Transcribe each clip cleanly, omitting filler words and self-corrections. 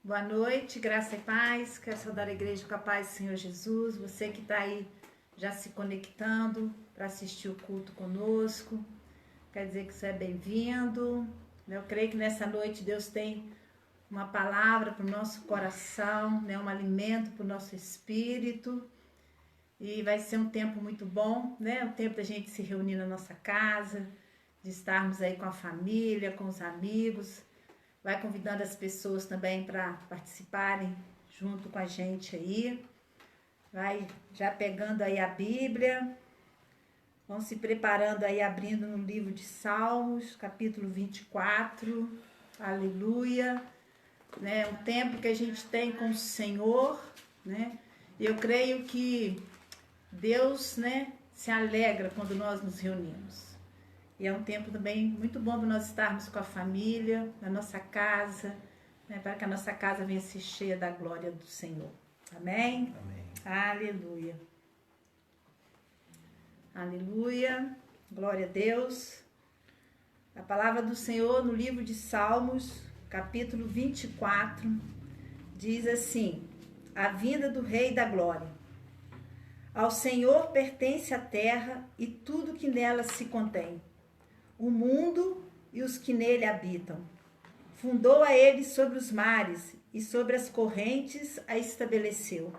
Boa noite, graça e paz. Quero saudar a igreja com a paz do Senhor Jesus. Você que está aí já se conectando para assistir o culto conosco, quer dizer que você é bem-vindo. Eu creio que nessa noite Deus tem uma palavra para o nosso coração, um alimento para o nosso espírito. E vai ser um tempo muito bom, um tempo da gente se reunir na nossa casa, de estarmos aí com a família, com os amigos. Vai convidando as pessoas também para participarem junto com a gente aí. Vai já pegando aí a Bíblia. Vão se preparando aí, abrindo no livro de Salmos, capítulo 24. Aleluia. Um tempo que a gente tem com o Senhor, E eu creio que Deus, se alegra quando nós nos reunimos. E é um tempo também muito bom para nós estarmos com a família, na nossa casa, para que a nossa casa venha se cheia da glória do Senhor. Amém? Amém. Aleluia. Aleluia. Glória a Deus. A palavra do Senhor no livro de Salmos, capítulo 24, diz assim: a vinda do Rei da Glória. Ao Senhor pertence a terra e tudo que nela se contém, o mundo e os que nele habitam. Fundou a ele sobre os mares e sobre as correntes a estabeleceu.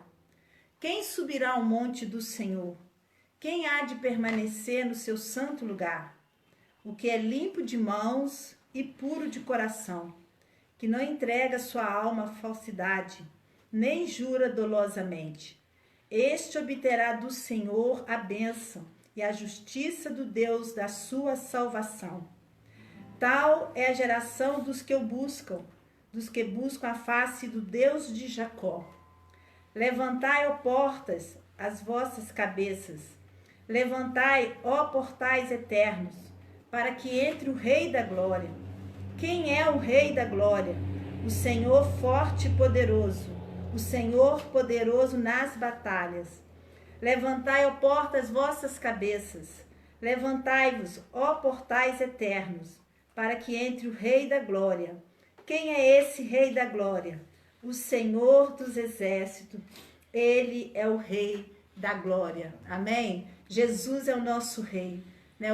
Quem subirá ao monte do Senhor? Quem há de permanecer no seu santo lugar? O que é limpo de mãos e puro de coração, que não entrega sua alma à falsidade, nem jura dolosamente. Este obterá do Senhor a bênção e a justiça do Deus da sua salvação. Tal é a geração dos que buscam a face do Deus de Jacó. Levantai, ó portas, as vossas cabeças. Levantai, ó portais eternos, para que entre o Rei da Glória. Quem é o Rei da Glória? O Senhor forte e poderoso, o Senhor poderoso nas batalhas. Levantai, ó portas, vossas cabeças. Levantai-vos, ó portais eternos, para que entre o Rei da Glória. Quem é esse Rei da Glória? O Senhor dos Exércitos. Ele é o Rei da Glória. Amém? Jesus é o nosso Rei.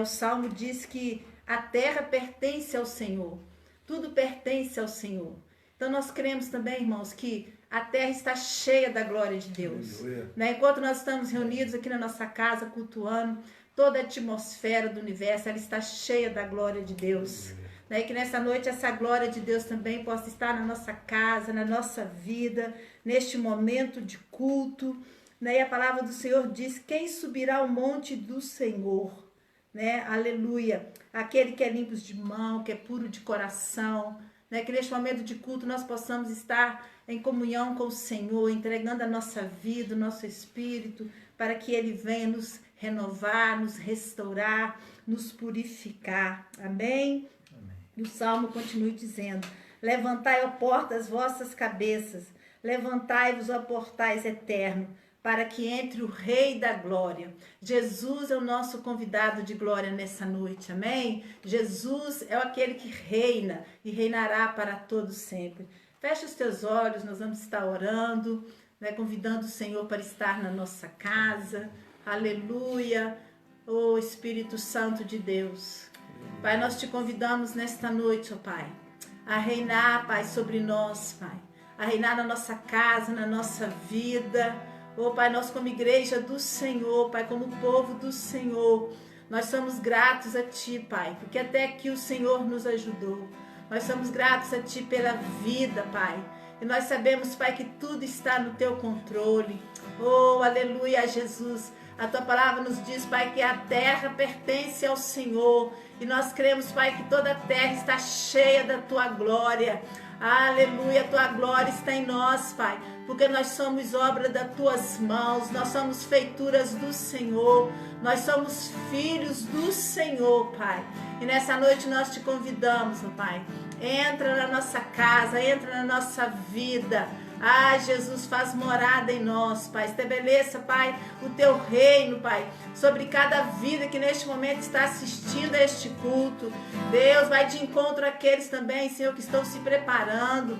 O Salmo diz que a terra pertence ao Senhor. Tudo pertence ao Senhor. Então nós cremos também, irmãos, que a terra está cheia da glória de Deus. Enquanto nós estamos reunidos aqui na nossa casa, cultuando, toda a atmosfera do universo, ela está cheia da glória de Deus. E que nessa noite essa glória de Deus também possa estar na nossa casa, na nossa vida, neste momento de culto. E a palavra do Senhor diz: quem subirá ao monte do Senhor? Aleluia. Aquele que é limpo de mão, que é puro de coração. Que neste momento de culto nós possamos estar em comunhão com o Senhor, entregando a nossa vida, o nosso espírito, para que Ele venha nos renovar, nos restaurar, nos purificar. Amém? Amém. E o Salmo continua dizendo: levantai, ó portas, vossas cabeças, levantai-vos, ó portais eternos, para que entre o Rei da Glória. Jesus é o nosso convidado de glória nessa noite, amém? Jesus é aquele que reina e reinará para todo sempre. Fecha os teus olhos, nós vamos estar orando, convidando o Senhor para estar na nossa casa. Aleluia, oh Espírito Santo de Deus. Pai, nós te convidamos nesta noite, ó Pai, a reinar, Pai, sobre nós, Pai, a reinar na nossa casa, na nossa vida. Oh, Pai, nós como igreja do Senhor, Pai, como povo do Senhor, nós somos gratos a Ti, Pai, porque até aqui o Senhor nos ajudou. Nós somos gratos a Ti pela vida, Pai. E nós sabemos, Pai, que tudo está no Teu controle. Oh, aleluia, Jesus. A Tua palavra nos diz, Pai, que a terra pertence ao Senhor. E nós cremos, Pai, que toda a terra está cheia da Tua glória. Aleluia, a Tua glória está em nós, Pai, porque nós somos obra das Tuas mãos, nós somos feituras do Senhor, nós somos filhos do Senhor, Pai. E nessa noite nós te convidamos, ó Pai, entra na nossa casa, entra na nossa vida. Ah, Jesus, faz morada em nós, Pai. Estabeleça, Pai, o Teu reino, Pai, sobre cada vida que neste momento está assistindo a este culto. Deus, vai de encontro àqueles também, Senhor, que estão se preparando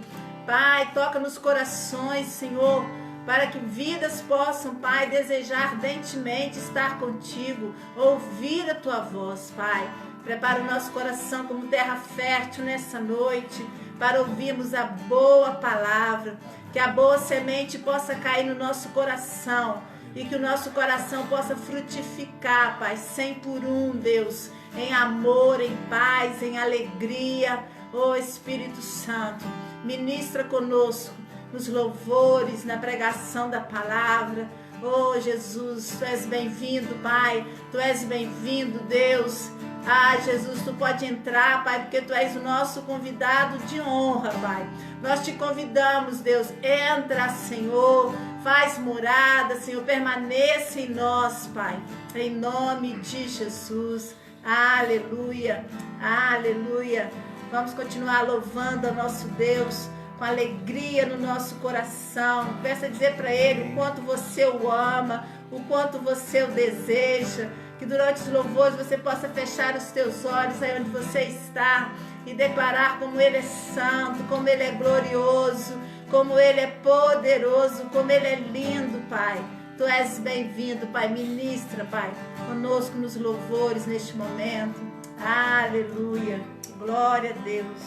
Pai, toca nos corações, Senhor, para que vidas possam, Pai, desejar ardentemente estar contigo, ouvir a tua voz, Pai. Prepara o nosso coração como terra fértil nessa noite, para ouvirmos a boa palavra, que a boa semente possa cair no nosso coração e que o nosso coração possa frutificar, Pai, 100 por 1, Deus, em amor, em paz, em alegria. Ó Espírito Santo, ministra conosco nos louvores, na pregação da palavra. Oh Jesus, Tu és bem-vindo, Pai, Tu és bem-vindo, Deus. Ah, Jesus, Tu pode entrar, Pai, porque Tu és o nosso convidado de honra, Pai. Nós Te convidamos, Deus, entra, Senhor, faz morada, Senhor, permaneça em nós, Pai, em nome de Jesus. Aleluia, aleluia. Vamos continuar louvando ao nosso Deus com alegria no nosso coração. Peça dizer para Ele o quanto você o ama, o quanto você o deseja. Que durante os louvores você possa fechar os teus olhos aí onde você está e declarar como Ele é santo, como Ele é glorioso, como Ele é poderoso, como Ele é lindo, Pai. Tu és bem-vindo, Pai. Ministra, Pai, conosco nos louvores neste momento. Aleluia. Glória a Deus.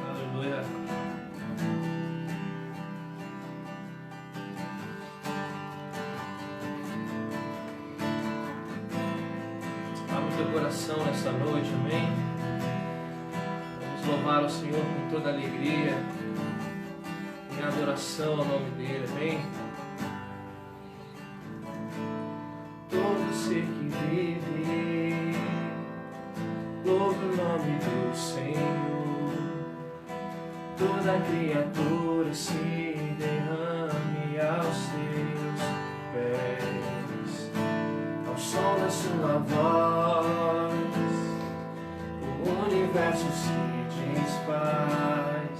Aleluia. Abra o teu coração nessa noite, amém? Vamos louvar o Senhor com toda alegria, em adoração ao nome dele, amém? Todo ser que vive, louve o nome do Senhor. Toda criatura se derrame aos seus pés. Ao som da sua voz, o universo se desfaz.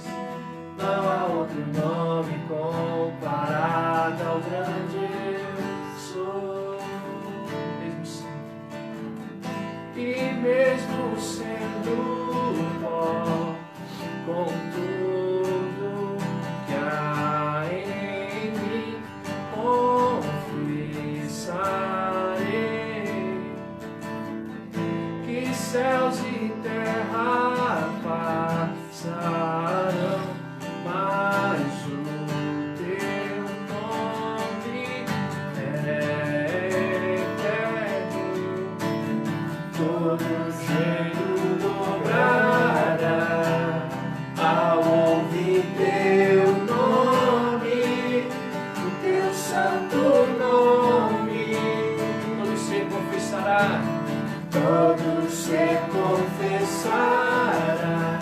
Não há outro nome comparado ao grande eu sou. E mesmo sendo pó, com tudo que há em mim, confessarei que céus e terra passarão, mas o teu nome é eterno. Todo joelho dobrará ao ouvir teu nome, o teu santo nome. Todo ser confessará, todo ser confessará.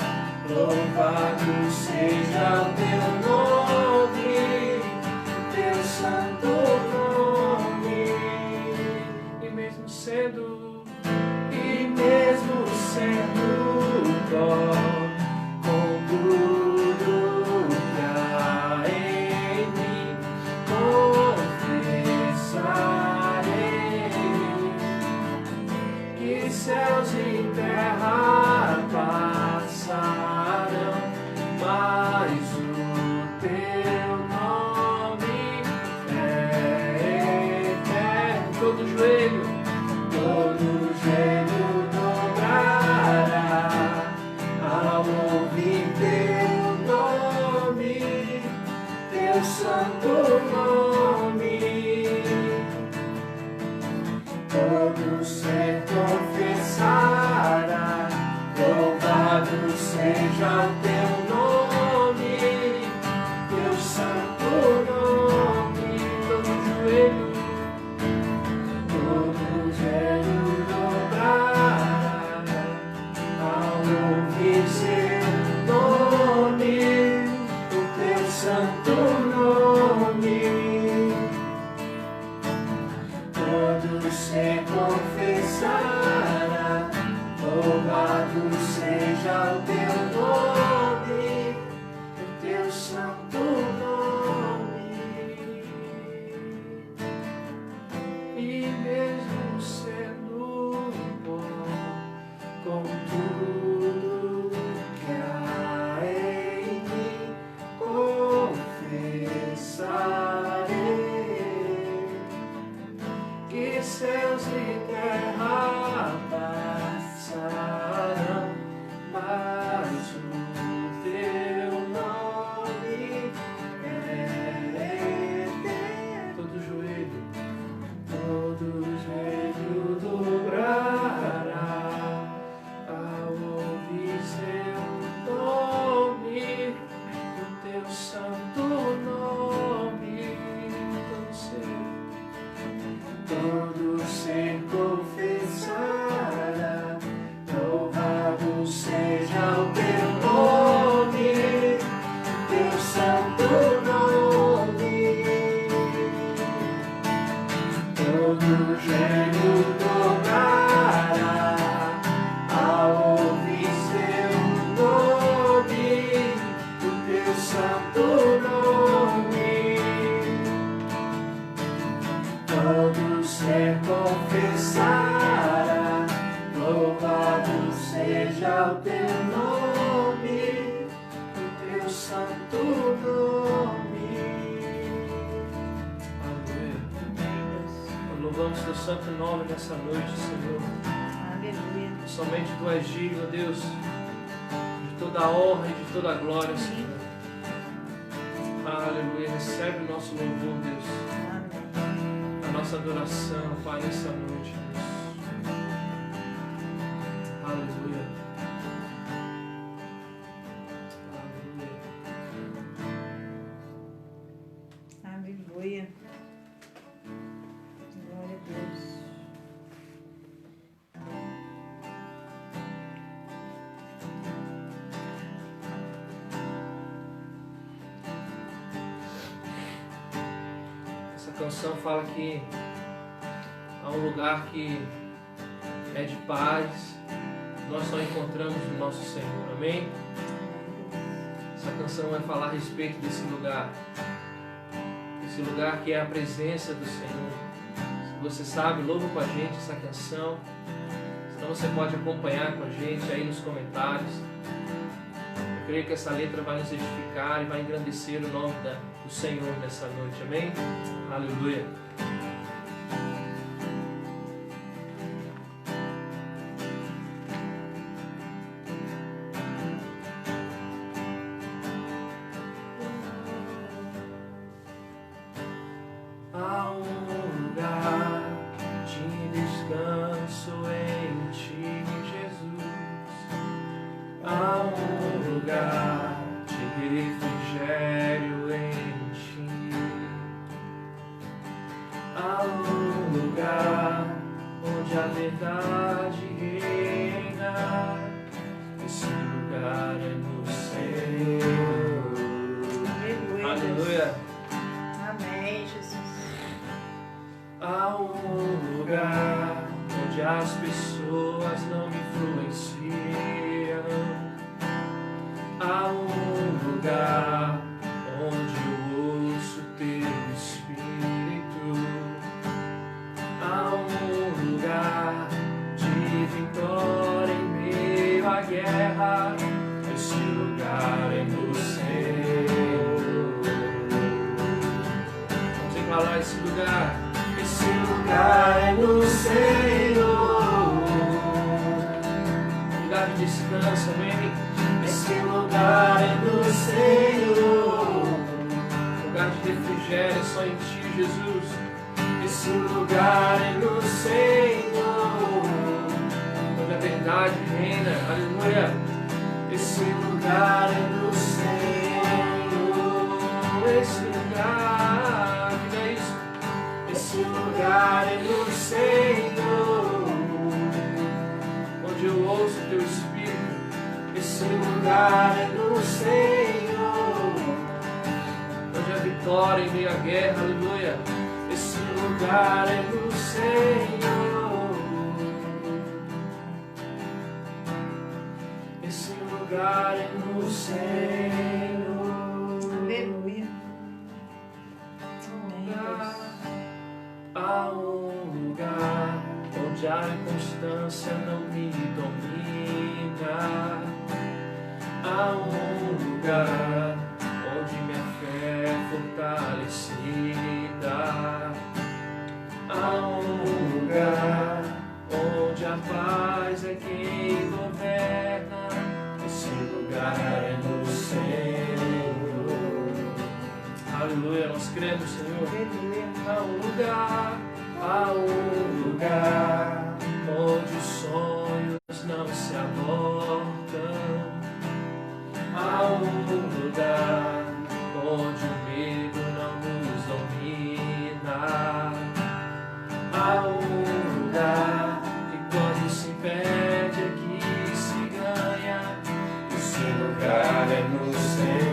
Louvado seja o teu nome, o teu santo nome. E mesmo sendo dó, com tudo que há em mim, confessarei que céus e terra passarão, mas o teu nome é eterno. Todo joelho dobrará ao ouvir teu nome, teu santo nome. Todo ser confessará, louvado seja o teu nome, teu santo nome. Todo joelho dobrará ao ouvir seu nome, o teu santo nome. Todo ser confessará, louvado seja o teu nome, o teu santo nome. E mesmo sendo bom, com tudo seja o teu nome, o teu santo nome. Aleluia. Louvamos teu santo nome nessa noite, Senhor. Aleluia. Somente tu és digno, Deus, de toda a honra e de toda a glória, Senhor. Aleluia. Recebe o nosso louvor, Deus. Amém. A nossa adoração, Pai, nessa noite, Deus. Aleluia. Aleluia. Aleluia. Glória a Deus. Essa canção fala que há um lugar que é de paz, nós só encontramos no nosso Senhor, amém? Essa canção vai falar a respeito desse lugar, esse lugar que é a presença do Senhor. Se você sabe, louva com a gente essa canção, senão você pode acompanhar com a gente aí nos comentários. Eu creio que essa letra vai nos edificar e vai engrandecer o nome do Senhor nessa noite, amém? Aleluia. Há um lugar de descanso em ti, Jesus. Há um lugar de refrigério em ti. Há um lugar onde a verdade reina. Esse lugar é no Senhor. Aleluia. Aleluia. Amém, Jesus. Há um lugar onde as pessoas não me influenciam. Há um lugar onde eu ouço teu Espírito. Há um lugar de vitória em meio à guerra. Esse lugar é no Senhor. Vamos declarar esse lugar. Esse lugar é no Senhor. Lugar de descanso, amém? Esse lugar é no Senhor. Lugar de refrigério só em ti, Jesus. Esse lugar é no Senhor. Onde a verdade reina, aleluia. Esse lugar é no Senhor. Esse lugar, diga isso. Esse lugar é no Senhor, onde eu ouço teu Espírito. Esse lugar é no Senhor, onde a vitória em meio à guerra, aleluia. Esse lugar é no Senhor. Esse lugar é no Senhor. Aleluia. Amém, Deus. Há um lugar onde a inconstância não me domina. Há um lugar onde minha fé é fortalecida. Há um lugar onde a paz é quem governa. Esse lugar é no Senhor. Aleluia, nós cremos, Senhor. Aleluia. Há um lugar onde os sonhos não se abortam. Há um lugar onde o medo não nos domina. Há um lugar que quando se perde é que se ganha. Esse lugar é no Senhor.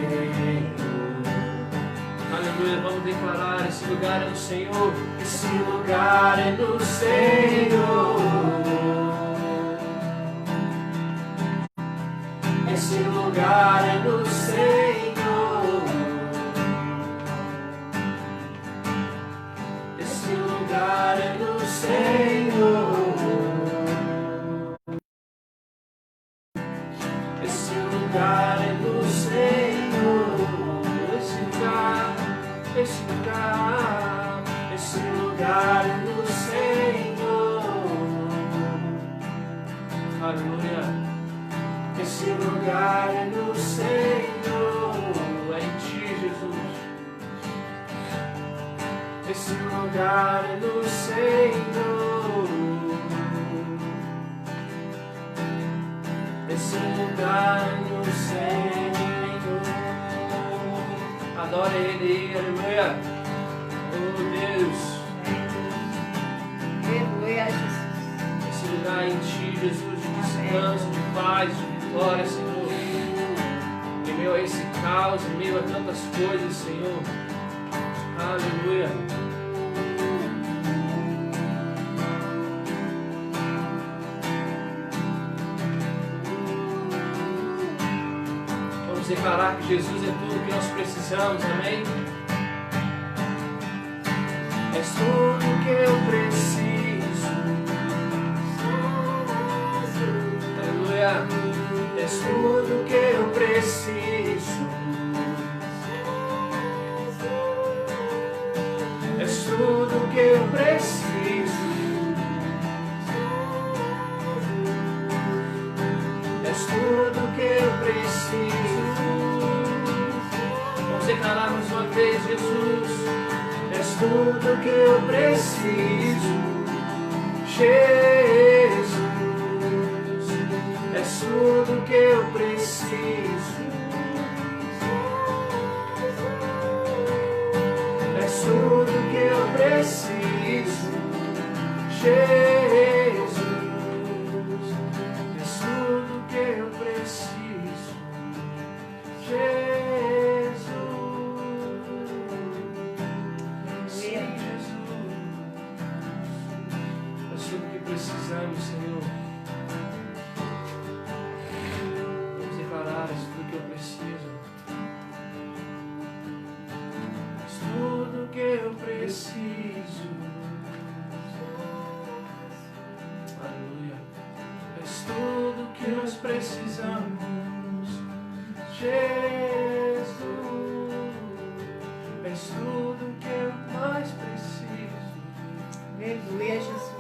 Aleluia, vamos declarar, esse lugar é no Senhor. Esse lugar é no Senhor. Esse lugar é no Senhor. Esse lugar é no Senhor. lugar é do Senhor. Esse lugar é do Senhor. Aleluia. Esse lugar é do Senhor. É em ti, Jesus. Esse lugar é do Senhor. Esse lugar é do Senhor. Adore Ele, aleluia. Oh Deus. Aleluia, Jesus. Esse lugar é em ti, Jesus, de descanso, de paz, de vitória, Senhor. Em meio a esse caos, em meio a tantas coisas, Senhor. Aleluia. Vamos declarar que Jesus é tudo que nós precisamos, amém? És tudo que eu preciso. Aleluia. És tudo que eu preciso. És tudo que eu preciso. És tudo que eu preciso. Vamos declarar mais uma vez, Jesus. És tudo que eu preciso. Jesus. És tudo que eu preciso. És tudo que eu preciso. Jesus. És tudo que eu preciso. Jesus. Sim, Jesus. És tudo que precisamos, Senhor. Vamos declarar: és tudo que eu preciso. És tudo que eu preciso. Aleluia. És tudo que nós precisamos. Jesus. És tudo que eu mais preciso. Aleluia, Jesus.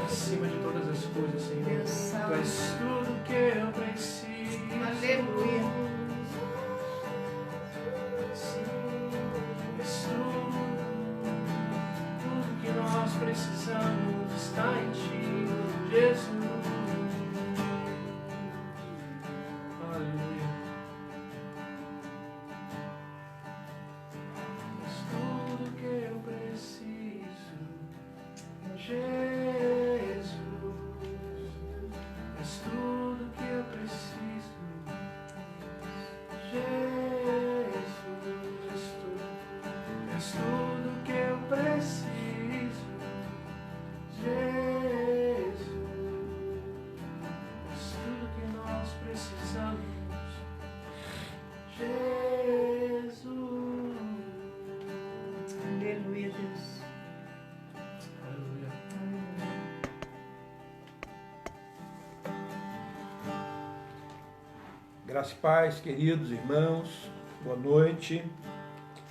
Acima de todas as coisas, Senhor. Deus Tu salve. és tudo que eu preciso. Aleluia. Sim, és tudo que nós precisamos está em ti, Jesus. Aleluia. És tudo que eu preciso, Jesus. És tudo que eu preciso, Jesus. És tudo que eu preciso, Jesus. És tudo que nós precisamos, Jesus. Aleluia, Deus. Aleluia. Graça e paz, queridos irmãos, boa noite,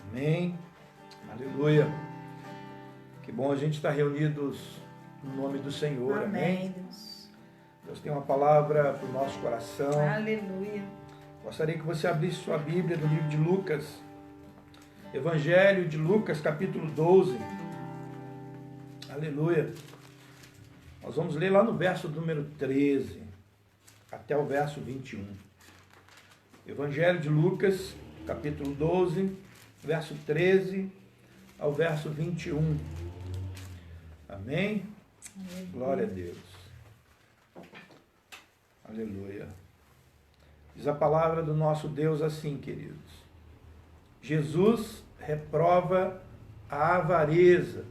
amém, aleluia. Que bom a gente estar reunidos no nome do Senhor, Amém, amém. Deus. Deus tem uma palavra para o nosso coração. Aleluia. Gostaria que você abrisse sua Bíblia no livro de Lucas, Evangelho de Lucas, capítulo 12, aleluia. Nós vamos ler lá no verso número 13 até o verso 21. Evangelho de Lucas, capítulo 12, verso 13 ao verso 21. Amém? Glória a Deus. Aleluia. Diz a palavra do nosso Deus assim, queridos. Jesus reprova a avareza.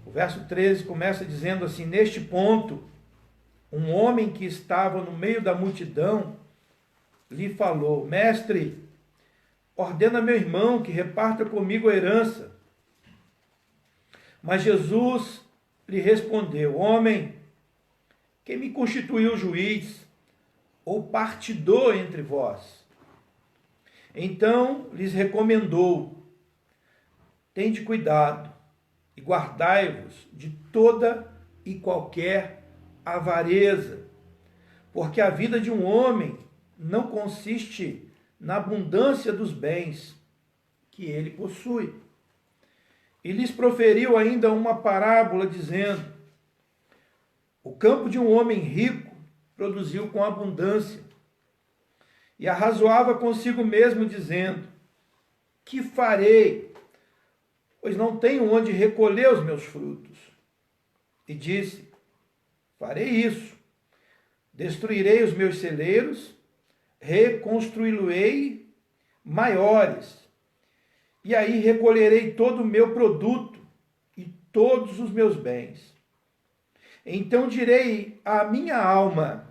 O verso 13 começa dizendo assim: neste ponto, um homem que estava no meio da multidão lhe falou: mestre, ordena meu irmão que reparta comigo a herança. Mas Jesus lhe respondeu: homem, quem me constituiu juiz ou partidor entre vós. Então lhes recomendou: tende cuidado e guardai-vos de toda e qualquer avareza, porque a vida de um homem não consiste na abundância dos bens que ele possui. E lhes proferiu ainda uma parábola, dizendo: o campo de um homem rico produziu com abundância, e arrazoava consigo mesmo, dizendo: que farei, pois não tenho onde recolher os meus frutos? E disse: farei isso, destruirei os meus celeiros, reconstruí-los-ei maiores, e aí recolherei todo o meu produto e todos os meus bens. Então direi à minha alma: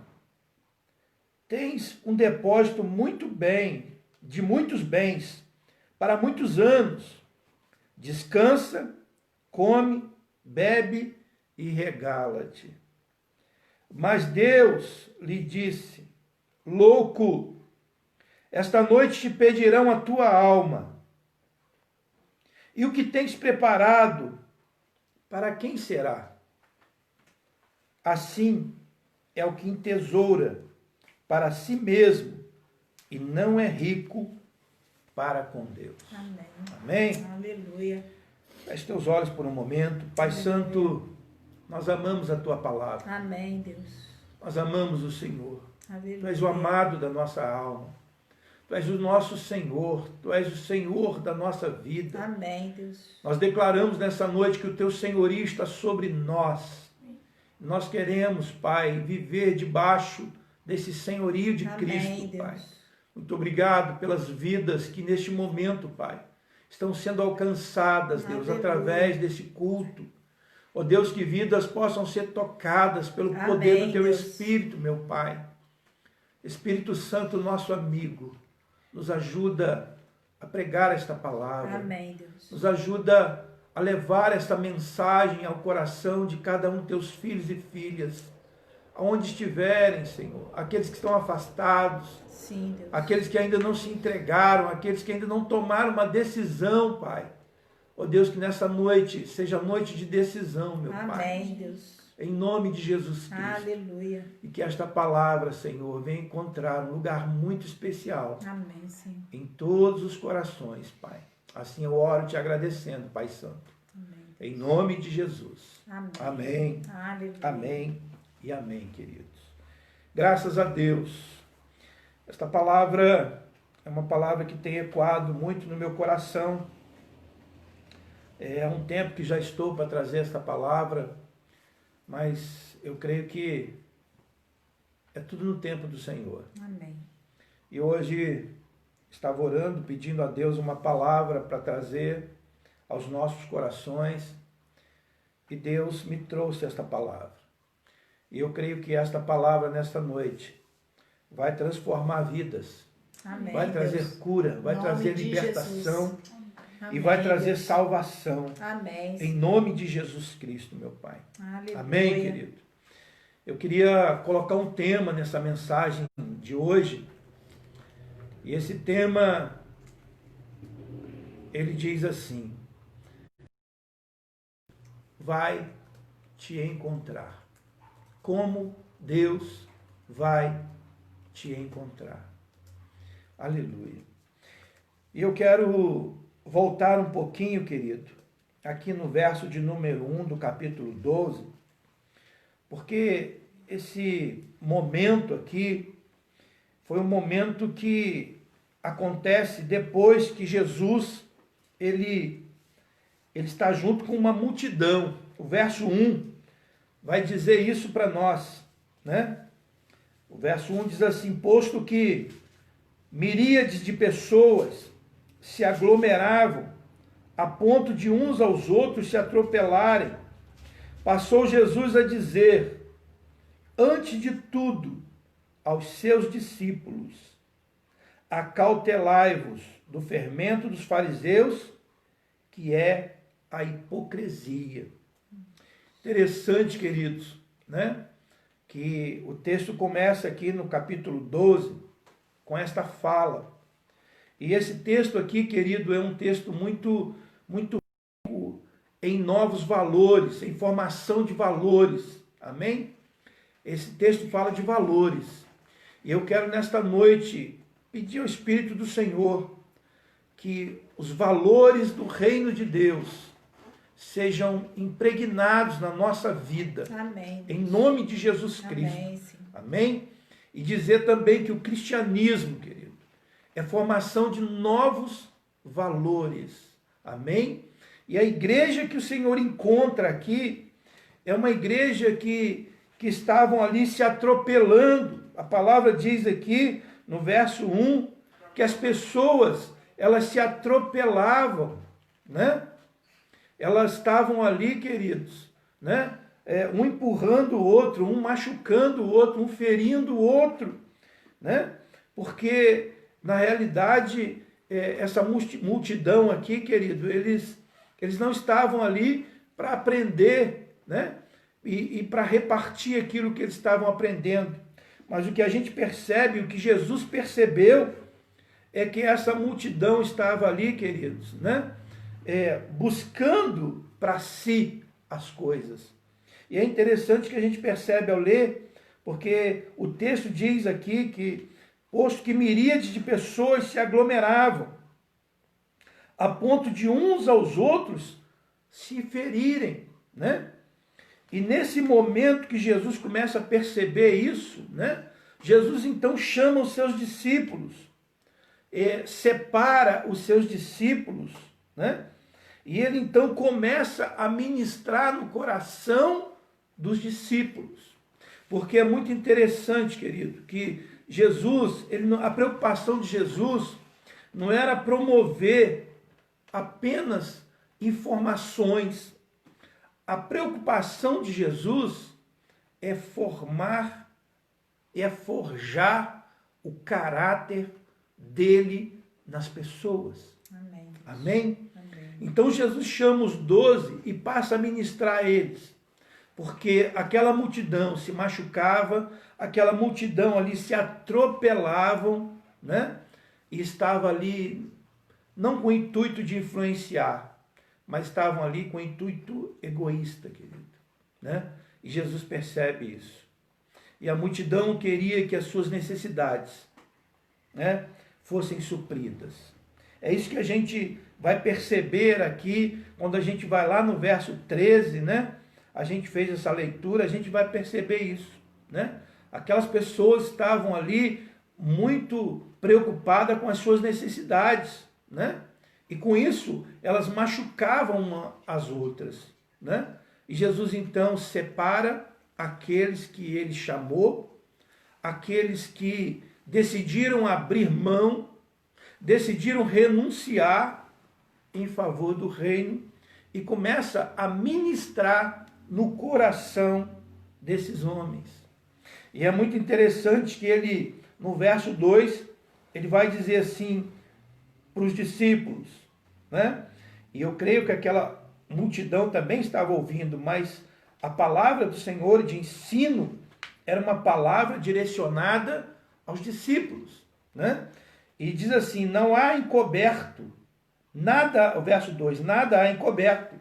tens um depósito de muitos bens, para muitos anos. Descansa, come, bebe e regala-te. Mas Deus lhe disse: louco, esta noite te pedirão a tua alma. E o que tens preparado, para quem será? Assim é o que entesoura para si mesmo e não é rico para com Deus. Amém. Amém? Aleluia. Feche teus olhos por um momento. Pai Santo, nós amamos a tua palavra. Amém, Deus. Nós amamos o Senhor. Aleluia. Tu és o amado da nossa alma. Tu és o nosso Senhor. Tu és o Senhor da nossa vida. Amém, Deus. Nós declaramos nessa noite que o teu senhorio está sobre nós. Nós queremos, Pai, viver debaixo desse senhorio de Amém, Cristo, Deus. Pai. Muito obrigado pelas vidas que neste momento, Pai, estão sendo alcançadas, Deus, Aleluia. através desse culto. Ó Deus, que vidas possam ser tocadas pelo Amém, poder do teu Deus. Espírito, meu Pai. Espírito Santo, nosso amigo, nos ajuda a pregar esta palavra. Amém, Deus. Nos ajuda a levar esta mensagem ao coração de cada um de teus filhos e filhas, aonde estiverem, Senhor, aqueles que estão afastados, Sim, Deus. aqueles que ainda não se entregaram, aqueles que ainda não tomaram uma decisão, Pai. Ó Deus, que nessa noite seja noite de decisão, meu Pai. Amém, Deus. Em nome de Jesus Cristo. Aleluia. E que esta palavra, Senhor, venha encontrar um lugar muito especial Amém, Senhor. em todos os corações, Pai. Assim eu oro te agradecendo, Pai Santo. Amém. Em nome de Jesus. Amém. Amém. Aleluia. Amém e amém, queridos. Graças a Deus. Esta palavra é uma palavra que tem ecoado muito no meu coração. É um tempo que já estou para trazer esta palavra, mas eu creio que é tudo no tempo do Senhor. Amém. E hoje estava orando, pedindo a Deus uma palavra para trazer aos nossos corações, e Deus me trouxe esta palavra. E eu creio que esta palavra, nesta noite, vai transformar vidas, Amém, vai trazer Deus. cura, vai Em trazer nome de libertação Jesus. e Amém, vai trazer Deus. salvação. Amém. Em nome de Jesus Cristo, meu Pai. Aleluia. Amém, querido? Eu queria colocar um tema nessa mensagem de hoje. E esse tema, ele diz assim: vai te encontrar. Como Deus vai te encontrar. Aleluia. E eu quero voltar um pouquinho, querido, aqui no verso de número 1 do capítulo 12, porque esse momento aqui foi um momento que acontece depois que Jesus, ele está junto com uma multidão. O verso 1 vai dizer isso para nós, né? O verso 1 diz assim: posto que miríades de pessoas se aglomeravam a ponto de uns aos outros se atropelarem, passou Jesus a dizer, antes de tudo, aos seus discípulos: acautelai-vos do fermento dos fariseus, que é a hipocrisia. Interessante, queridos, né? que o texto começa aqui no capítulo 12 com esta fala. E esse texto aqui, querido, é um texto muito rico em novos valores, em formação de valores. Amém? Esse texto fala de valores. E eu quero nesta noite pedir ao Espírito do Senhor que os valores do reino de Deus sejam impregnados na nossa vida. Amém. Em nome de Jesus Cristo. Amém, sim. Amém? E dizer também que o cristianismo, querido, é formação de novos valores. Amém? E a igreja que o Senhor encontra aqui é uma igreja que estavam ali se atropelando. A palavra diz aqui, no verso 1, que as pessoas, elas se atropelavam, né? Elas estavam ali, queridos, né? Um empurrando o outro, um machucando o outro, um ferindo o outro, né? Porque, na realidade, essa multidão aqui, querido, eles não estavam ali para aprender, né? E para repartir aquilo que eles estavam aprendendo. Mas o que a gente percebe, o que Jesus percebeu, é que essa multidão estava ali, queridos, né? Buscando para si as coisas. E é interessante que a gente percebe ao ler, porque o texto diz aqui que, posto que miríades de pessoas se aglomeravam, a ponto de uns aos outros se ferirem, né? E nesse momento que Jesus começa a perceber isso, né? Jesus então chama os seus discípulos, separa os seus discípulos, né? E ele então começa a ministrar no coração dos discípulos. Porque é muito interessante, querido, que Jesus, a preocupação de Jesus não era promover apenas informações. A preocupação de Jesus é formar, é forjar o caráter dele nas pessoas. Amém. Amém? Amém. Então Jesus chama os 12 e passa a ministrar a eles. Porque aquela multidão se machucava, aquela multidão ali se atropelavam, né? E estava ali não com o intuito de influenciar, mas estavam ali com o intuito egoísta, querido, né? E Jesus percebe isso. E a multidão queria que as suas necessidades, né, fossem supridas. É isso que a gente vai perceber aqui, quando a gente vai lá no verso 13, né? A gente fez essa leitura, a gente vai perceber isso, né? Aquelas pessoas estavam ali muito preocupadas com as suas necessidades, né? E com isso, elas machucavam uma às outras, né? E Jesus então separa aqueles que ele chamou, aqueles que decidiram abrir mão, decidiram renunciar em favor do reino e começa a ministrar no coração desses homens. E é muito interessante que ele, no verso 2, ele vai dizer assim para os discípulos, né? E eu creio que aquela multidão também estava ouvindo, mas a palavra do Senhor de ensino era uma palavra direcionada aos discípulos, né? E diz assim: não há encoberto nada, o verso 2, nada há encoberto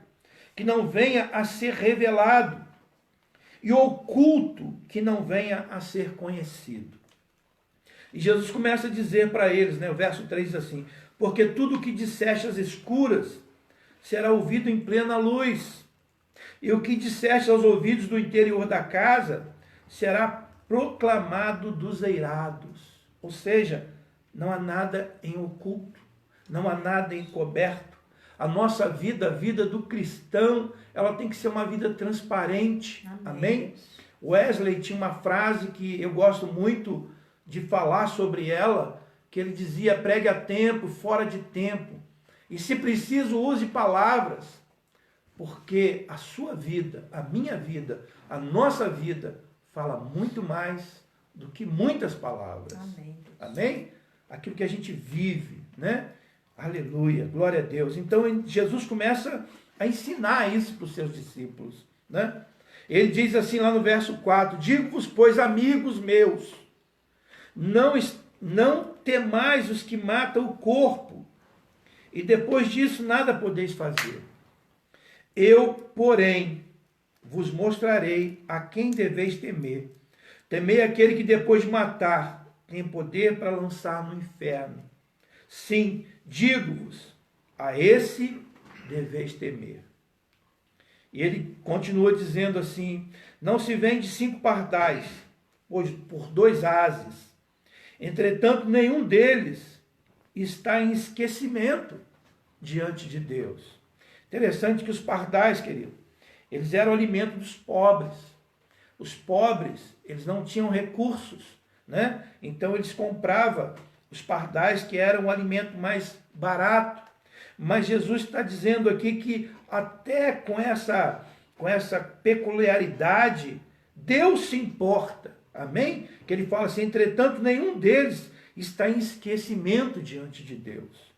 que não venha a ser revelado, e oculto que não venha a ser conhecido. E Jesus começa a dizer para eles, né, o verso 3 diz assim: porque tudo o que disseste às escuras será ouvido em plena luz, e o que disseste aos ouvidos do interior da casa será proclamado dos eirados. Ou seja, não há nada em oculto, não há nada encoberto. A nossa vida, a vida do cristão, ela tem que ser uma vida transparente. Amém? Wesley tinha uma frase que eu gosto muito de falar sobre ela, que ele dizia: pregue a tempo, fora de tempo. E se preciso, use palavras, porque a sua vida, a minha vida, a nossa vida, fala muito mais do que muitas palavras. Amém. Amém? Aquilo que a gente vive, né? Aleluia, glória a Deus. Então Jesus começa a ensinar isso para os seus discípulos, né? Ele diz assim lá no verso 4, digo-vos, pois, amigos meus, não temais os que matam o corpo, e depois disso nada podeis fazer. Eu, porém, vos mostrarei a quem deveis temer. Temei aquele que depois de matar tem poder para lançar no inferno. Sim, digo-vos, a esse deveis temer. E ele continua dizendo assim, não se vende 5 pardais por 2 ases. Entretanto, nenhum deles está em esquecimento diante de Deus. Interessante que os pardais, querido, eles eram alimento dos pobres. Os pobres, eles não tinham recursos, né? Então eles compravam os pardais, que eram um alimento mais barato. Mas Jesus está dizendo aqui que até com essa peculiaridade, Deus se importa. Amém? Que ele fala assim, entretanto, nenhum deles está em esquecimento diante de Deus.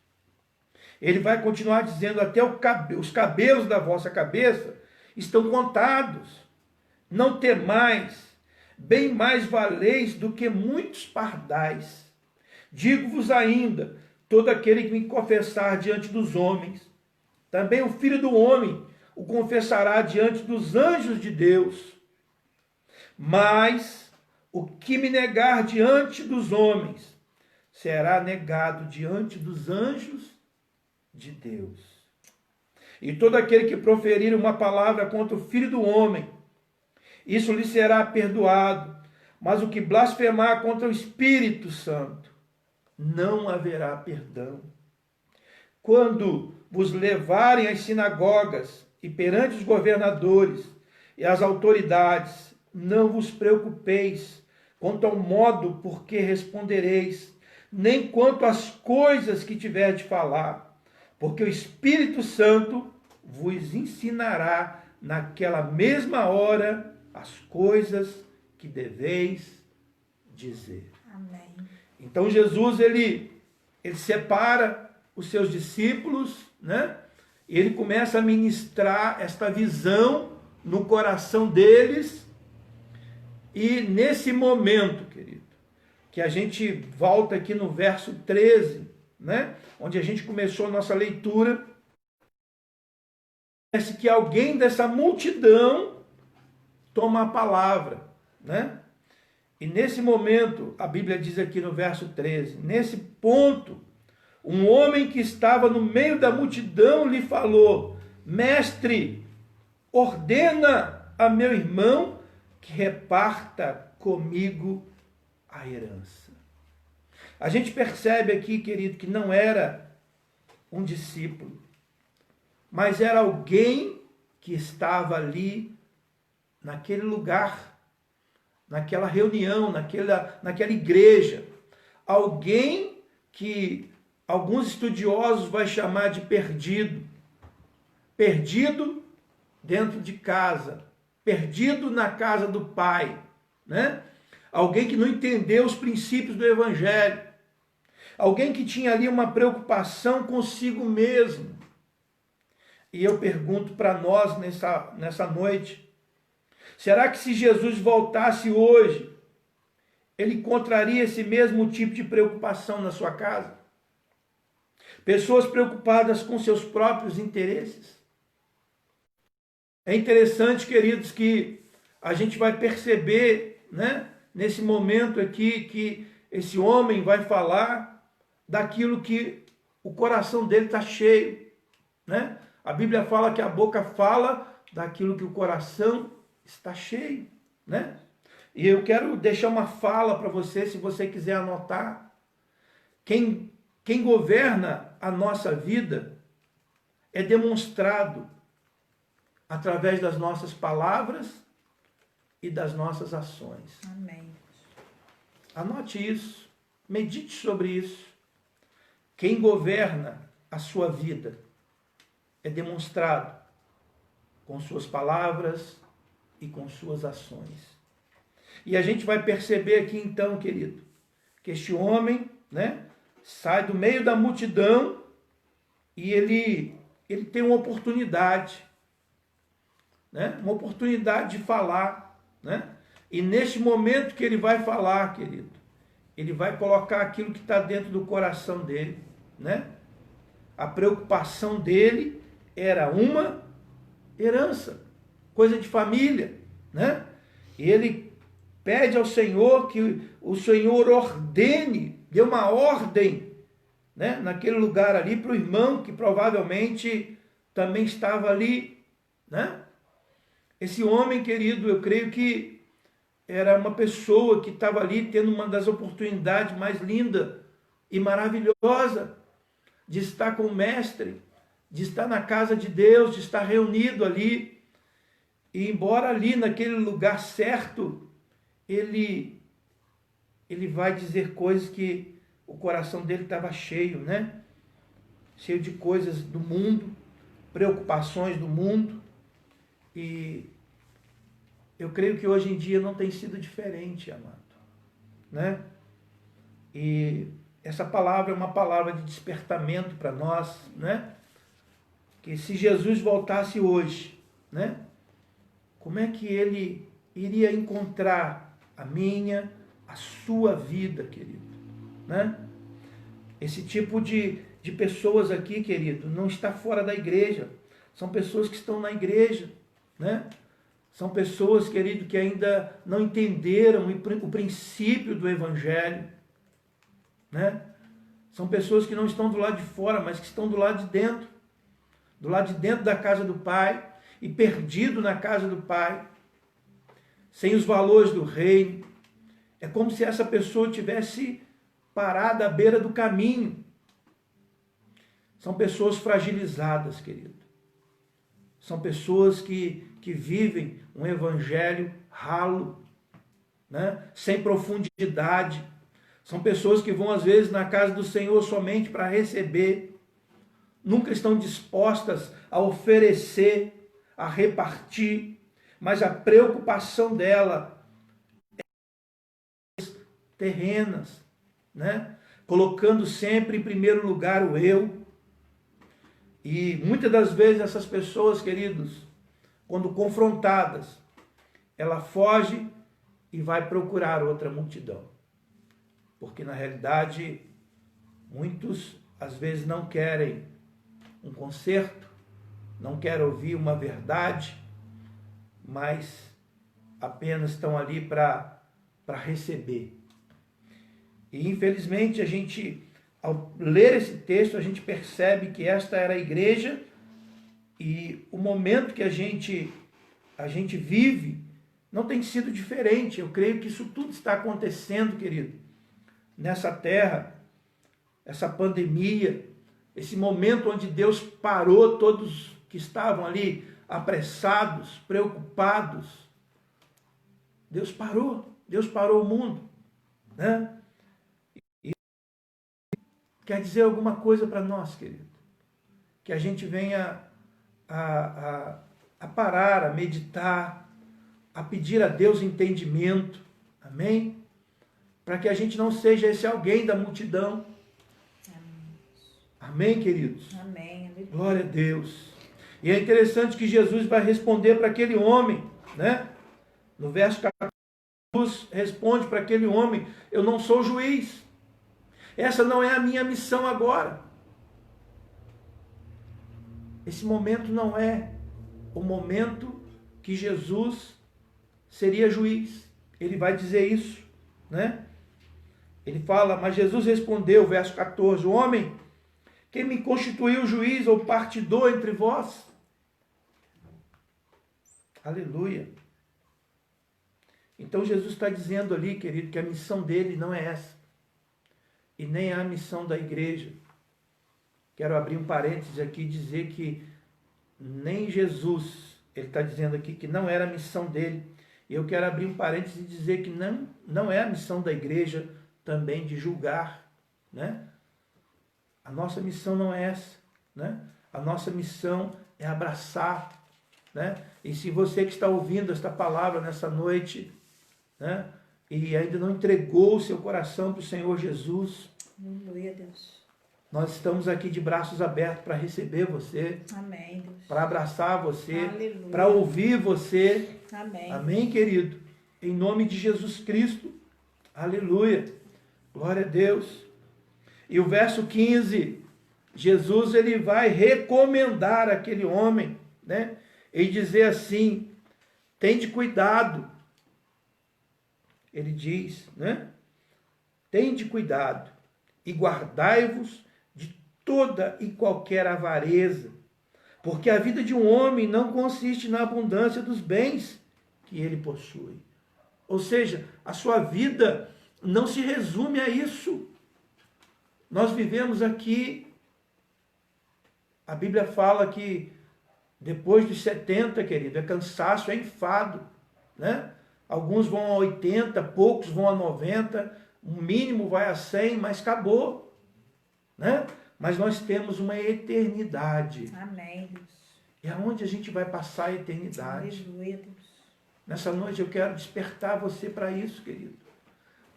Ele vai continuar dizendo, até os cabelos da vossa cabeça estão contados. Não temais, bem mais valeis do que muitos pardais. Digo-vos ainda, todo aquele que me confessar diante dos homens, também o Filho do Homem o confessará diante dos anjos de Deus. Mas o que me negar diante dos homens, será negado diante dos anjos de Deus. E todo aquele que proferir uma palavra contra o Filho do Homem, isso lhe será perdoado. Mas o que blasfemar contra o Espírito Santo, não haverá perdão. Quando vos levarem às sinagogas e perante os governadores e as autoridades, não vos preocupeis quanto ao modo por que respondereis, nem quanto às coisas que tiver de falar, porque o Espírito Santo vos ensinará naquela mesma hora as coisas que deveis dizer. Amém. Então Jesus, ele separa os seus discípulos, né? E ele começa a ministrar esta visão no coração deles. E nesse momento, querido, que a gente volta aqui no verso 13, né? Onde a gente começou a nossa leitura, parece que alguém dessa multidão toma a palavra, né? E nesse momento, a Bíblia diz aqui no verso 13, nesse ponto, um homem que estava no meio da multidão lhe falou, mestre, ordena a meu irmão que reparta comigo a herança. A gente percebe aqui, querido, que não era um discípulo, mas era alguém que estava ali, naquele lugar, naquela reunião, naquela igreja. Alguém que alguns estudiosos vão chamar de perdido. Perdido dentro de casa. Perdido na casa do pai, né? Alguém que não entendeu os princípios do evangelho. Alguém que tinha ali uma preocupação consigo mesmo. E eu pergunto para nós nessa noite, será que se Jesus voltasse hoje, ele encontraria esse mesmo tipo de preocupação na sua casa? Pessoas preocupadas com seus próprios interesses. É interessante, queridos, que a gente vai perceber, né, nesse momento aqui, que esse homem vai falar daquilo que o coração dele está cheio, né? A Bíblia fala que a boca fala daquilo que o coração está cheio, né? E eu quero deixar uma fala para você, se você quiser anotar. Quem governa a nossa vida é demonstrado através das nossas palavras e das nossas ações. Amém. Anote isso, medite sobre isso. Quem governa a sua vida é demonstrado com suas palavras e com suas ações. E a gente vai perceber aqui então, querido, que este homem, né, sai do meio da multidão e ele tem uma oportunidade. né? Uma oportunidade de falar, né? E neste momento que ele vai falar, querido, ele vai colocar aquilo que está dentro do coração dele, né? A preocupação dele era uma herança, coisa de família, né? E ele pede ao Senhor que o Senhor ordene, dê uma ordem, né? Naquele lugar ali para o irmão que provavelmente também estava ali, né? Esse homem, querido, eu creio que era uma pessoa que estava ali tendo uma das oportunidades mais lindas e maravilhosa de estar com o mestre, de estar na casa de Deus, de estar reunido ali. E embora ali naquele lugar certo, ele vai dizer coisas que o coração dele estava cheio, né? Cheio de coisas do mundo, preocupações do mundo. E eu creio que hoje em dia não tem sido diferente, amado, né? E essa palavra é uma palavra de despertamento para nós, né? Que se Jesus voltasse hoje, né? Como é que ele iria encontrar a minha, a sua vida, querido, né? Esse tipo de pessoas aqui, querido, não está fora da igreja. São pessoas que estão na igreja, né? São pessoas, querido, que ainda não entenderam o princípio do evangelho, né? São pessoas que não estão do lado de fora, mas que estão do lado de dentro da casa do Pai, e perdido na casa do Pai, sem os valores do reino. É como se essa pessoa tivesse parado à beira do caminho. São pessoas fragilizadas, querido. São pessoas que vivem um evangelho ralo, né? Sem profundidade. São pessoas que vão às vezes na casa do Senhor somente para receber. Nunca estão dispostas a oferecer, a repartir, mas a preocupação dela é terrenas, né? Colocando sempre em primeiro lugar o eu. E muitas das vezes essas pessoas, queridos, quando confrontadas, ela foge e vai procurar outra multidão. Porque na realidade, muitos às vezes não querem um conserto, não querem ouvir uma verdade, mas apenas estão ali para receber. E infelizmente ao ler esse texto, a gente percebe que esta era a igreja e o momento que a gente vive não tem sido diferente. Eu creio que isso tudo está acontecendo, querido, nessa terra, essa pandemia, esse momento onde Deus parou todos que estavam ali apressados, preocupados. Deus parou o mundo, né? Quer dizer alguma coisa para nós, querido? Que a gente venha a parar, a meditar, a pedir a Deus entendimento, amém? Para que a gente não seja esse alguém da multidão. Amém, queridos? Amém. Glória a Deus. E é interessante que Jesus vai responder para aquele homem, né? No verso 14, Jesus responde para aquele homem: eu não sou juiz. Essa não é a minha missão agora. Esse momento não é o momento que Jesus seria juiz. Ele vai dizer isso, né? Ele fala, mas Jesus respondeu, verso 14, o homem, quem me constituiu juiz ou partidor entre vós? Aleluia. Então Jesus está dizendo ali, querido, que a missão dele não é essa. E nem a missão da igreja. Quero abrir um parênteses aqui e dizer que nem Jesus, ele está dizendo aqui que não era a missão dele. E eu quero abrir um parênteses e dizer que não é a missão da igreja também de julgar, né? A nossa missão não é essa, né? A nossa missão é abraçar, né? E se você que está ouvindo esta palavra nessa noite, né? E ainda não entregou o seu coração para o Senhor Jesus. Aleluia, Deus. Nós estamos aqui de braços abertos para receber você, Amém, Deus. para abraçar você, Aleluia. para ouvir você. Amém. Amém, querido? Em nome de Jesus Cristo. Aleluia. Glória a Deus. E o verso 15, Jesus ele vai recomendar aquele homem, né? E dizer assim: tende cuidado. Ele diz, né? Tende cuidado e guardai-vos de toda e qualquer avareza, porque a vida de um homem não consiste na abundância dos bens que ele possui. Ou seja, a sua vida não se resume a isso. Nós vivemos aqui, a Bíblia fala que depois dos 70, querido, é cansaço, é enfado, né? Alguns vão a 80, poucos vão a 90, o mínimo vai a 100, mas acabou, né? Mas nós temos uma eternidade. Amém, Deus. É onde a gente vai passar a eternidade. Aleluia, Deus. Nessa noite eu quero despertar você para isso, querido.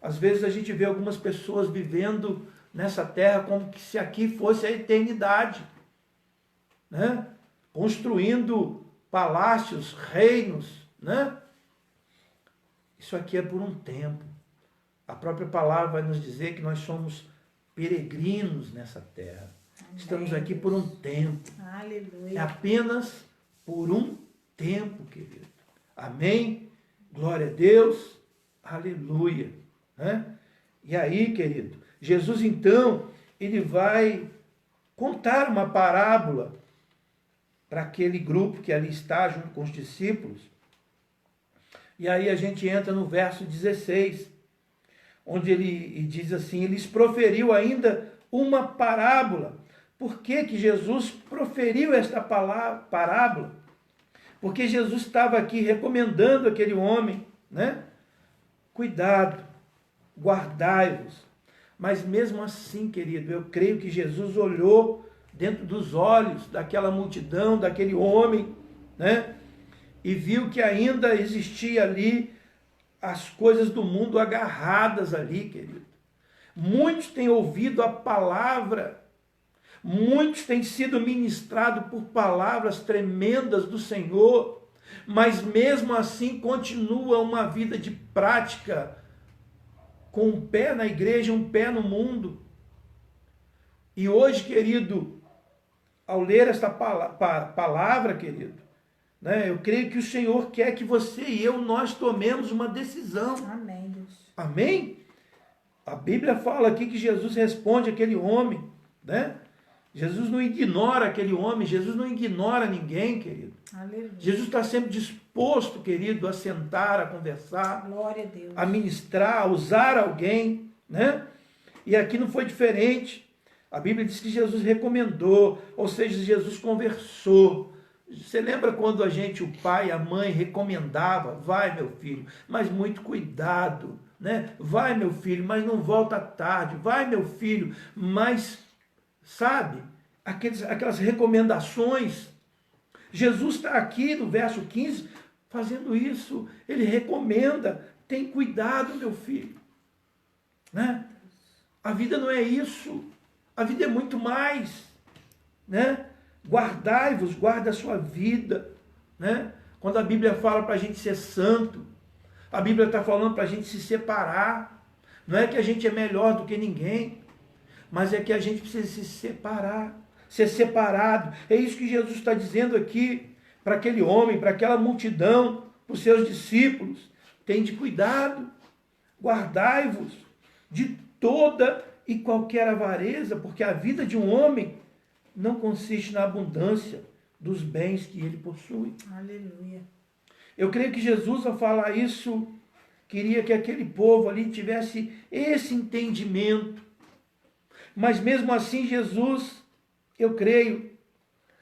Às vezes a gente vê algumas pessoas vivendo nessa terra como se aqui fosse a eternidade, né? Construindo palácios, reinos, né? Isso aqui é por um tempo. A própria palavra vai nos dizer que nós somos peregrinos nessa terra. Amém. Estamos aqui por um tempo. Aleluia. É apenas por um tempo, querido. Amém? Glória a Deus. Aleluia. Né? E aí, querido, Jesus então, ele vai contar uma parábola para aquele grupo que ali está junto com os discípulos. E aí a gente entra no verso 16, onde ele diz assim: ele lhes proferiu ainda uma parábola. Por que que Jesus proferiu esta parábola? Porque Jesus estava aqui recomendando aquele homem, né? Cuidado, guardai-vos. Mas mesmo assim, querido, eu creio que Jesus olhou dentro dos olhos daquela multidão, daquele homem, né? E viu que ainda existia ali as coisas do mundo agarradas ali, querido. Muitos têm ouvido a palavra, muitos têm sido ministrados por palavras tremendas do Senhor, mas mesmo assim continua uma vida de prática, com um pé na igreja, um pé no mundo. E hoje, querido, ao ler esta palavra, querido, né, eu creio que o Senhor quer que você e eu, nós tomemos uma decisão. Amém, Deus. Amém? A Bíblia fala aqui que Jesus responde àquele homem, né? Jesus não ignora aquele homem, Jesus não ignora ninguém, querido. Aleluia. Jesus está sempre disposto, querido, a sentar, a conversar, Glória a Deus. a ministrar, a usar alguém, né? E aqui não foi diferente. A Bíblia diz que Jesus recomendou, ou seja, Jesus conversou. Você lembra quando o pai, a mãe recomendava: vai, meu filho, mas muito cuidado, né? Vai, meu filho, mas não volta tarde. Vai, meu filho, mas, sabe, aquelas recomendações. Jesus está aqui no verso 15 fazendo isso. Ele recomenda: tem cuidado, meu filho, né? A vida não é isso. A vida é muito mais, né? Guardai-vos, guarda a sua vida, né? Quando a Bíblia fala para a gente ser santo, a Bíblia está falando para a gente se separar. Não é que a gente é melhor do que ninguém, mas é que a gente precisa se separar, ser separado. É isso que Jesus está dizendo aqui para aquele homem, para aquela multidão, para os seus discípulos. Tende cuidado, guardai-vos de toda e qualquer avareza, porque a vida de um homem não consiste na abundância dos bens que ele possui. Aleluia. Eu creio que Jesus, ao falar isso, queria que aquele povo ali tivesse esse entendimento. Mas mesmo assim, Jesus, eu creio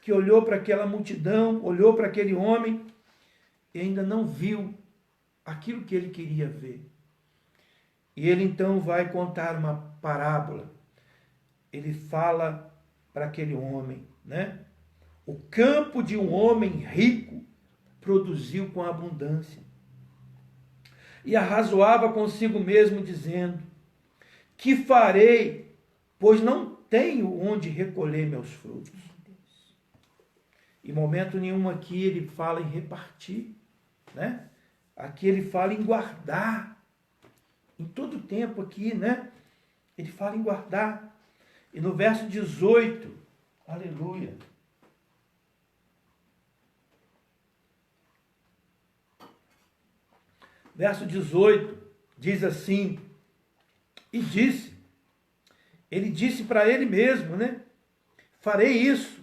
que olhou para aquela multidão, olhou para aquele homem e ainda não viu aquilo que ele queria ver. E ele então vai contar uma parábola. Ele fala para aquele homem, né? O campo de um homem rico produziu com abundância. E arrazoava consigo mesmo, dizendo: que farei, pois não tenho onde recolher meus frutos. Em momento nenhum aqui ele fala em repartir, né? Aqui ele fala em guardar. Em todo o tempo aqui, né? Ele fala em guardar. E no verso 18, aleluia. Verso 18 diz assim: e disse, ele disse para ele mesmo, né? Farei isso,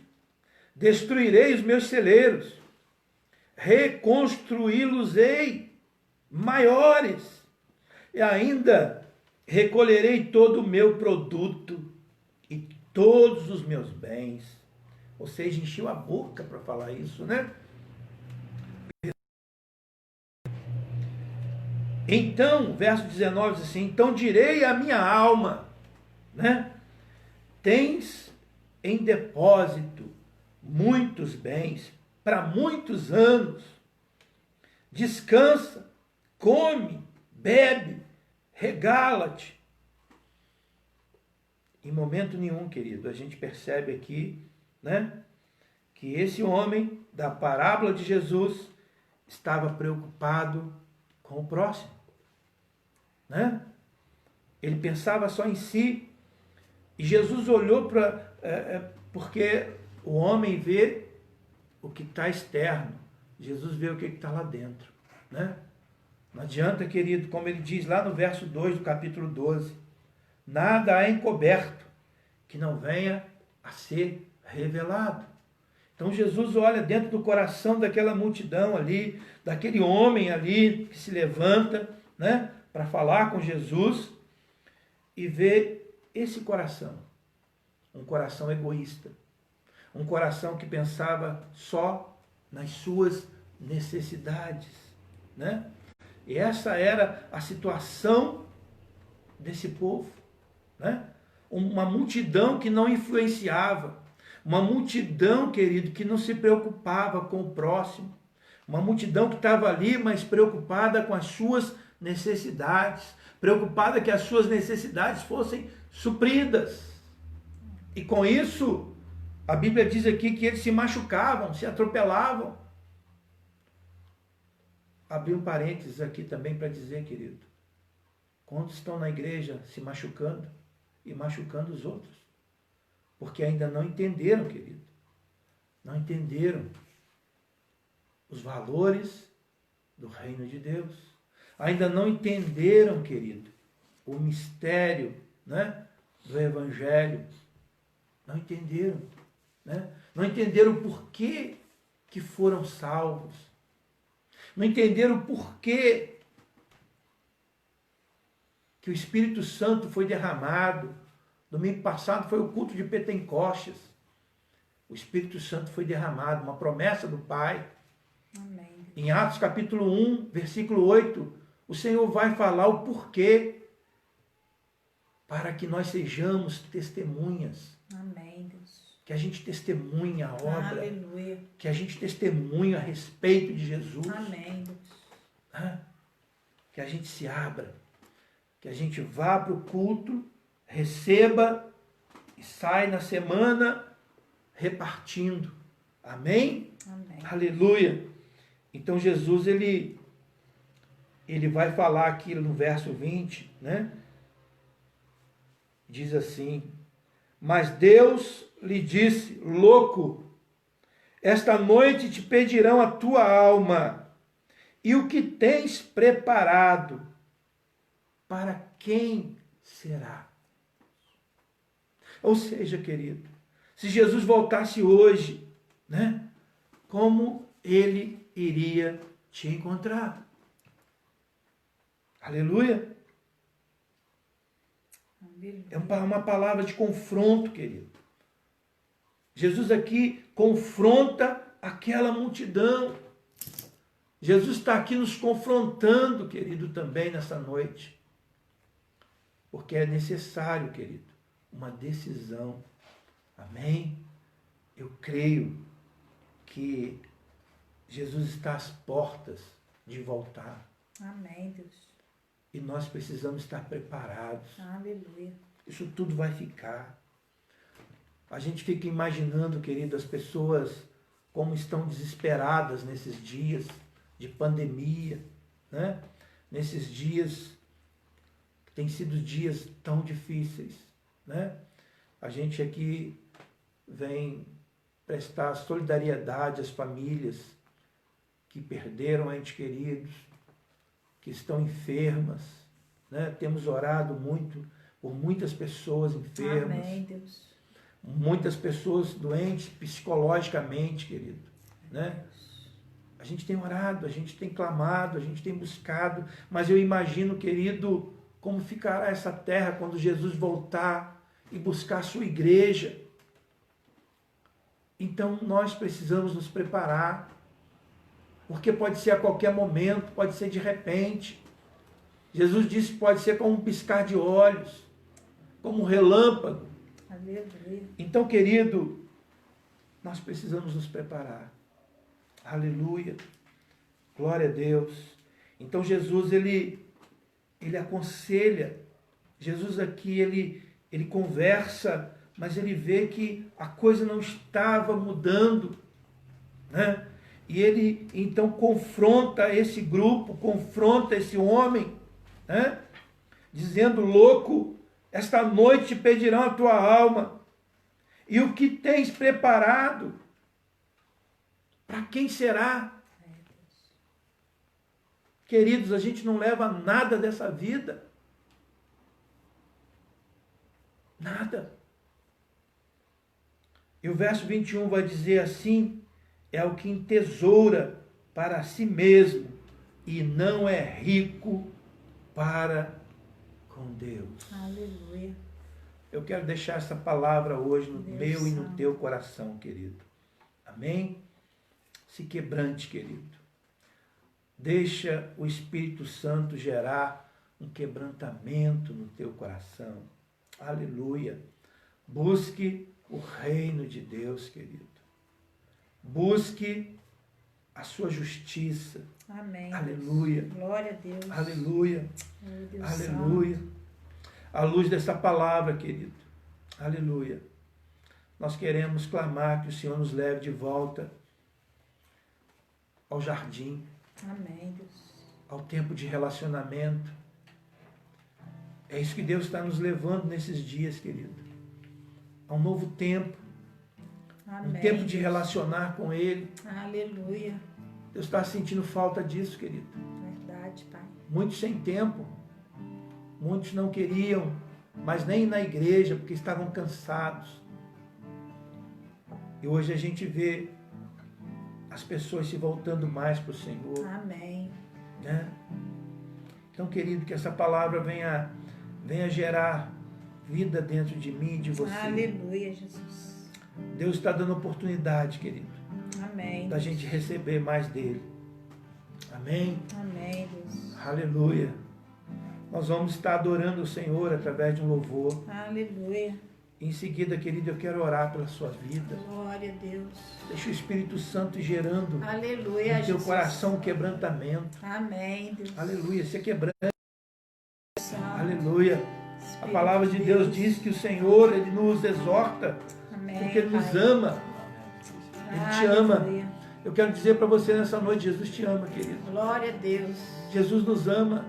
destruirei os meus celeiros, reconstruí-los-ei maiores, e ainda recolherei todo o meu produto e todos os meus bens. Ou seja, encheu a boca para falar isso, né? Então, verso 19 diz assim: então direi à minha alma, né? Tens em depósito muitos bens para muitos anos. Descansa, come, bebe, regala-te. Em momento nenhum, querido, a gente percebe aqui, né, que esse homem da parábola de Jesus estava preocupado com o próximo, né? Ele pensava só em si. E Jesus olhou para... porque o homem vê o que está externo. Jesus vê o que está lá dentro, né? Não adianta, querido, como ele diz lá no verso 2 do capítulo 12. Nada há encoberto que não venha a ser revelado. Então Jesus olha dentro do coração daquela multidão ali, daquele homem ali que se levanta, né, para falar com Jesus, e vê esse coração, um coração egoísta, um coração que pensava só nas suas necessidades, né? E essa era a situação desse povo, né? Uma multidão que não influenciava, uma multidão, querido, que não se preocupava com o próximo, uma multidão que estava ali, mas preocupada com as suas necessidades, preocupada que as suas necessidades fossem supridas. E com isso, a Bíblia diz aqui que eles se machucavam, se atropelavam. Abri um parênteses aqui também para dizer, querido, quantos estão na igreja se machucando e machucando os outros? Porque ainda não entenderam, querido, não entenderam os valores do reino de Deus. Ainda não entenderam, querido, o mistério, né, do Evangelho. Não entenderam, né? Não entenderam o porquê que foram salvos. Não entenderam o porquê que o Espírito Santo foi derramado. Domingo passado foi o culto de Pentecostes. O Espírito Santo foi derramado, uma promessa do Pai. Amém. Em Atos capítulo 1, versículo 8, o Senhor vai falar o porquê para que nós sejamos testemunhas. Amém, Deus. Que a gente testemunhe a obra. Aleluia. Que a gente testemunhe a respeito de Jesus. Amém, Deus. Que a gente se abra. Que a gente vá para o culto, receba e sai na semana repartindo. Amém? Amém. Aleluia. Então Jesus, ele vai falar aqui no verso 20, né? Diz assim: mas Deus lhe disse: louco, esta noite te pedirão a tua alma, e o que tens preparado, para quem será? Ou seja, querido, se Jesus voltasse hoje, né, como ele iria te encontrar? Aleluia. É uma palavra de confronto, querido. Jesus aqui confronta aquela multidão. Jesus está aqui nos confrontando, querido, também nessa noite. Porque é necessário, querido, uma decisão. Amém? Eu creio que Jesus está às portas de voltar. Amém, Deus. E nós precisamos estar preparados. Aleluia. Isso tudo vai ficar. A gente fica imaginando, querido, as pessoas como estão desesperadas nesses dias de pandemia, né? Nesses dias que têm sido dias tão difíceis, né? A gente aqui vem prestar solidariedade às famílias que perderam entes queridos, que estão enfermas, né? Temos orado muito por muitas pessoas enfermas. Amém, Deus. Muitas pessoas doentes psicologicamente, querido, né? A gente tem orado, a gente tem clamado, a gente tem buscado, mas eu imagino, querido, como ficará essa terra quando Jesus voltar e buscar a sua igreja. Então nós precisamos nos preparar, porque pode ser a qualquer momento, pode ser de repente. Jesus disse que pode ser como um piscar de olhos, como um relâmpago. Aleluia. Então, querido, nós precisamos nos preparar. Aleluia. Glória a Deus. Então, Jesus, ele aconselha. Jesus aqui, ele conversa, mas ele vê que a coisa não estava mudando, né? E ele, então, confronta esse grupo, confronta esse homem, né? Dizendo: louco, esta noite te pedirão a tua alma. E o que tens preparado? Para quem será? Queridos, a gente não leva nada dessa vida. Nada. E o verso 21 vai dizer assim: é o que entesoura para si mesmo e não é rico para com Deus. Aleluia. Eu quero deixar essa palavra hoje no Deus meu e no Santo. teu coração, querido. Amém? Se quebrante, querido. Deixa o Espírito Santo gerar um quebrantamento no teu coração. Aleluia. Busque o reino de Deus, querido. Busque a sua justiça. Amém. Aleluia. Deus. Glória a Deus. Aleluia. Oh, Deus Aleluia. Santo. À luz dessa palavra, querido. Aleluia. Nós queremos clamar que o Senhor nos leve de volta ao jardim, Amém, Deus. ao tempo de relacionamento. É isso que Deus está nos levando nesses dias, querido. A um novo tempo. Amém. Um tempo de relacionar com Ele. Aleluia. Deus está sentindo falta disso, querido. Verdade, Pai. Muitos sem tempo. Muitos não queriam, mas nem ir na igreja, porque estavam cansados. E hoje a gente vê as pessoas se voltando mais para o Senhor. Amém. Né? Então, querido, que essa palavra venha gerar vida dentro de mim e de você. Aleluia, Jesus. Deus está dando oportunidade, querido, Amém. da gente receber mais dele. Amém? Amém, Deus. Aleluia. Nós vamos estar adorando o Senhor através de um louvor. Aleluia. Em seguida, querido, eu quero orar pela sua vida. Glória a Deus. Deixa o Espírito Santo gerando Aleluia, no teu Jesus. coração um quebrantamento. Amém, Deus. Aleluia. Ser quebrante. Santo. Aleluia. A Espírito palavra de Deus diz que o Senhor, Ele nos exorta, Amém, porque Ele nos Pai. ama. Ele te ama. Aleluia. Eu quero dizer para você nessa noite, Jesus te ama, querido. Glória a Deus. Jesus nos ama.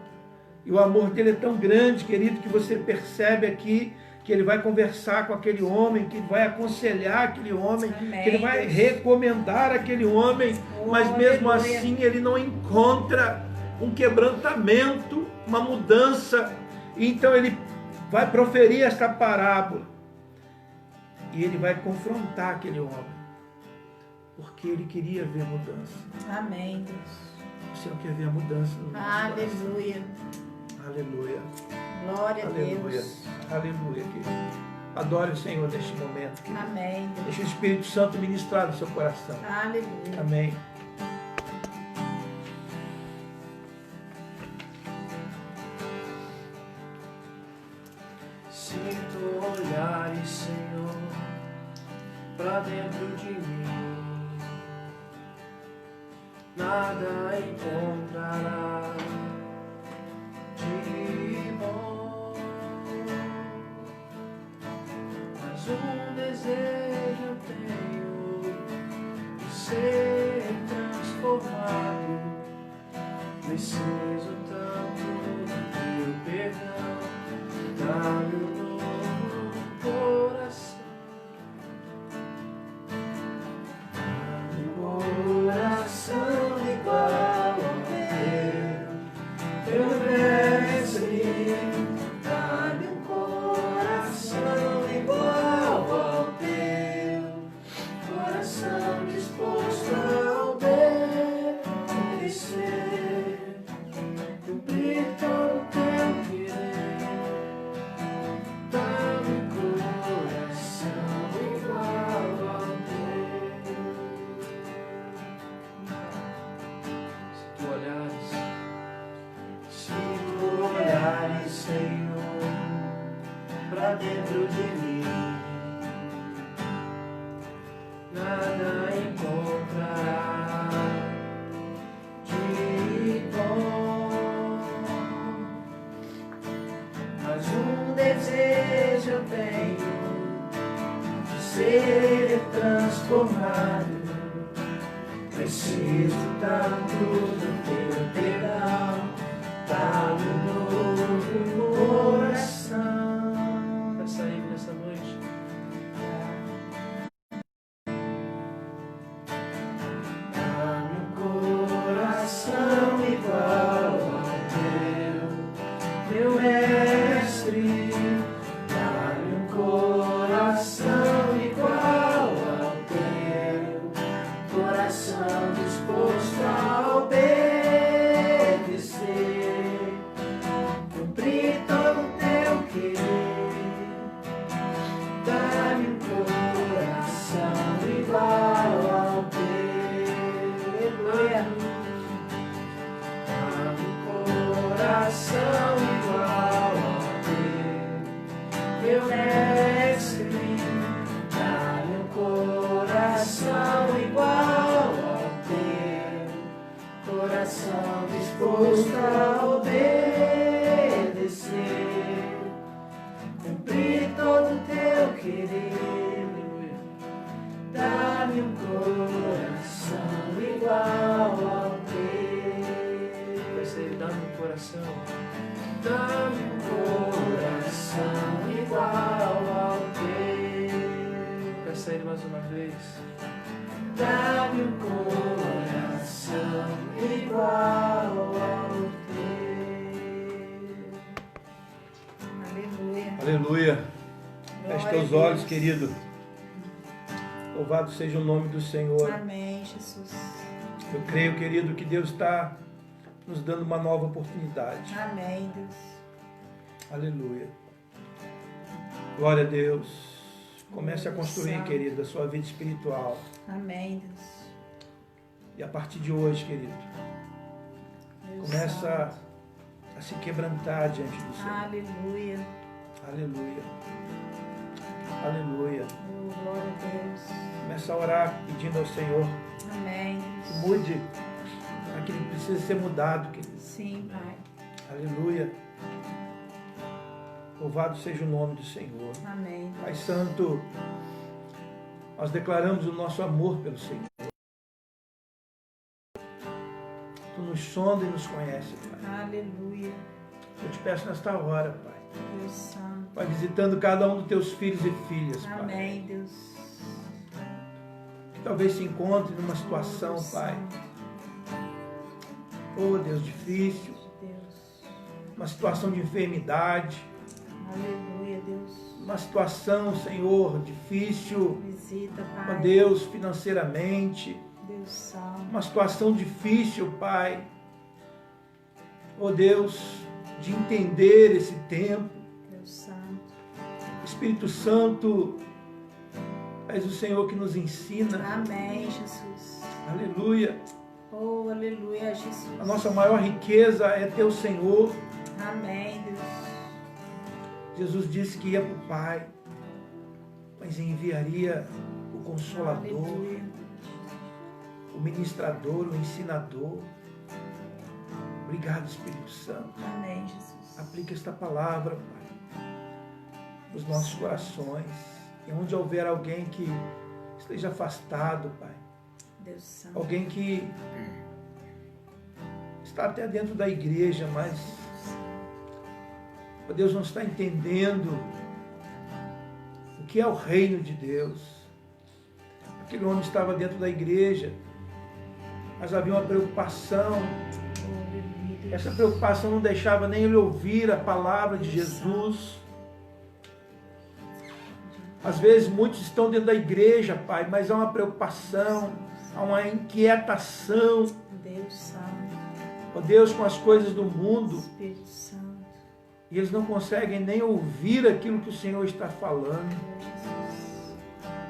E o amor dele é tão grande, querido, que você percebe aqui que ele vai conversar com aquele homem, que ele vai aconselhar aquele homem, Amém, que ele vai Deus. recomendar aquele homem, Oh, mas mesmo aleluia. assim ele não encontra um quebrantamento, uma mudança. E então ele vai proferir esta parábola e ele vai confrontar aquele homem, porque ele queria ver mudança. Amém, Deus. Você não quer ver a mudança no nosso coração? Aleluia. Aleluia. Glória a Aleluia. Deus. Aleluia, querido. Adore o Senhor neste momento, querido. Amém, Deus. Deixa o Espírito Santo ministrar no seu coração. Aleluia. Amém. Sinto olhares, Senhor, pra dentro de mim. Nada encontrará de bom, mas um desejo eu tenho de ser transformado. Preciso tanto do teu perdão. Dá-me um novo coração. Dá-me um coração igual ao teu mestre. Dá-me um coração igual ao teu, coração disposto a obedecer, cumprir todo o teu querer. Dá-me um coração igual ao teu. Se tu olhares, Senhor, pra dentro de mim, nada encontrará de bom. Mas um desejo eu tenho de ser transformado. Preciso tanto do teu perdão. Dá-me um novo coração. Peça a Ele nessa noite. Dá-me um coração igual ao meu mestre. Dá-me um coração igual ao teu, coração disposto a obedecer. Dá-me um coração igual ao teu. Dá-me um coração igual ao teu, meu mestre. Dá-me um coração igual ao teu, coração disposto a obedecer, cumprir todo o teu querer. Dá-me um coração igual ao teu. Vai ser, dá-me um coração. Dá-me um coração igual ao teu. Peça a Ele mais uma vez. Dá-me um coração igual ao teu. Aleluia. Aleluia. Feche Glória teus a olhos, Deus. querido. Louvado seja o nome do Senhor. Amém, Jesus. Eu creio, querido, que Deus está nos dando uma nova oportunidade. Amém, Deus. Aleluia. Glória a Deus. Comece a construir, Santo. querido, a sua vida espiritual. Amém, Deus. E a partir de hoje, querido, Deus começa Santo. a se quebrantar diante do Senhor. Aleluia. Aleluia. Aleluia. Oh, glória a Deus. Começa a orar pedindo ao Senhor Amém, que Deus. mude aquilo que precisa ser mudado, querido. Sim, Pai. Aleluia. Louvado seja o nome do Senhor. Amém, Pai Deus. Santo, nós declaramos o nosso amor pelo Senhor. Tu nos sonda e nos conhece, Pai. Aleluia. Eu te peço nesta hora, Pai. Deus Santo. Vai visitando cada um dos teus filhos e filhas, Pai. Amém, Deus. Que talvez se encontre numa situação, Deus Pai. Santo. Oh, Deus, difícil. Deus. Uma situação de enfermidade. Aleluia, Deus. Uma situação, Senhor, difícil. Visita, Ó Pai. Deus, financeiramente. Deus Santo. Uma situação difícil, Pai. Ó Deus, de entender esse tempo. Deus Santo. Espírito Santo, és o Senhor que nos ensina. Amém, Jesus. Aleluia. Oh, aleluia, Jesus. A nossa maior riqueza é ter o Senhor. Amém, Deus. Jesus disse que ia para o Pai, mas enviaria o Consolador, Aleluia. o Ministrador, o Ensinador. Obrigado, Espírito Santo. Amém, Jesus. Aplica esta palavra, Pai, nos nossos corações. E onde houver alguém que esteja afastado, Pai, Deus Santo. alguém que está até dentro da igreja, mas, ó Deus, não está entendendo o que é o reino de Deus. Aquele homem estava dentro da igreja, mas havia uma preocupação. Essa preocupação não deixava nem ele ouvir a palavra de Jesus. Às vezes muitos estão dentro da igreja, Pai, mas há uma preocupação, há uma inquietação. Deus Santo. Ó Deus, com as coisas do mundo. Espírito Santo. E eles não conseguem nem ouvir aquilo que o Senhor está falando.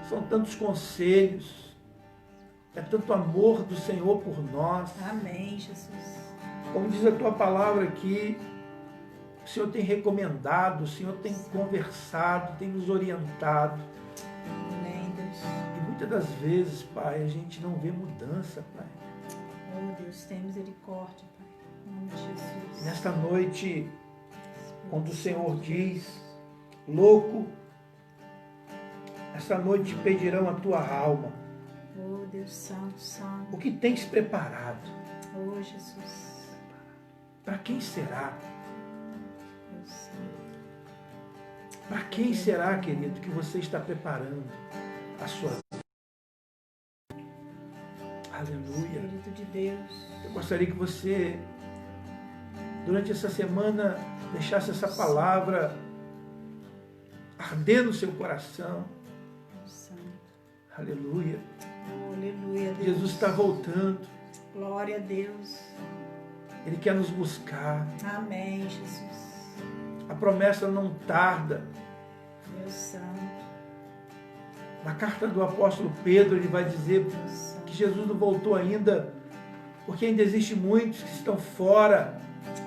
São tantos conselhos. É tanto amor do Senhor por nós. Amém, Jesus. Como diz a tua palavra aqui, o Senhor tem recomendado, o Senhor tem conversado, tem nos orientado. Amém, Deus. E muitas das vezes, Pai, a gente não vê mudança, Pai. Oh, Deus, tem misericórdia, Pai. Em nome de Jesus. E nesta noite, quando o Senhor diz, louco, esta noite pedirão a tua alma. Oh, Deus Santo, Santo. O que tens preparado? Oh, Jesus. Para quem será? Deus Santo. Para quem será, querido, que você está preparando a sua vida? Aleluia. Espírito de Deus. Eu gostaria que você, durante essa semana, deixasse essa palavra arder no seu coração. Deus Santo. Aleluia. Oh, aleluia, Deus. Jesus está voltando. Glória a Deus. Ele quer nos buscar. Amém, Jesus. A promessa não tarda. Deus Santo. Na carta do apóstolo Pedro, ele vai dizer Deus Santo. que Jesus não voltou ainda, porque ainda existem muitos que estão fora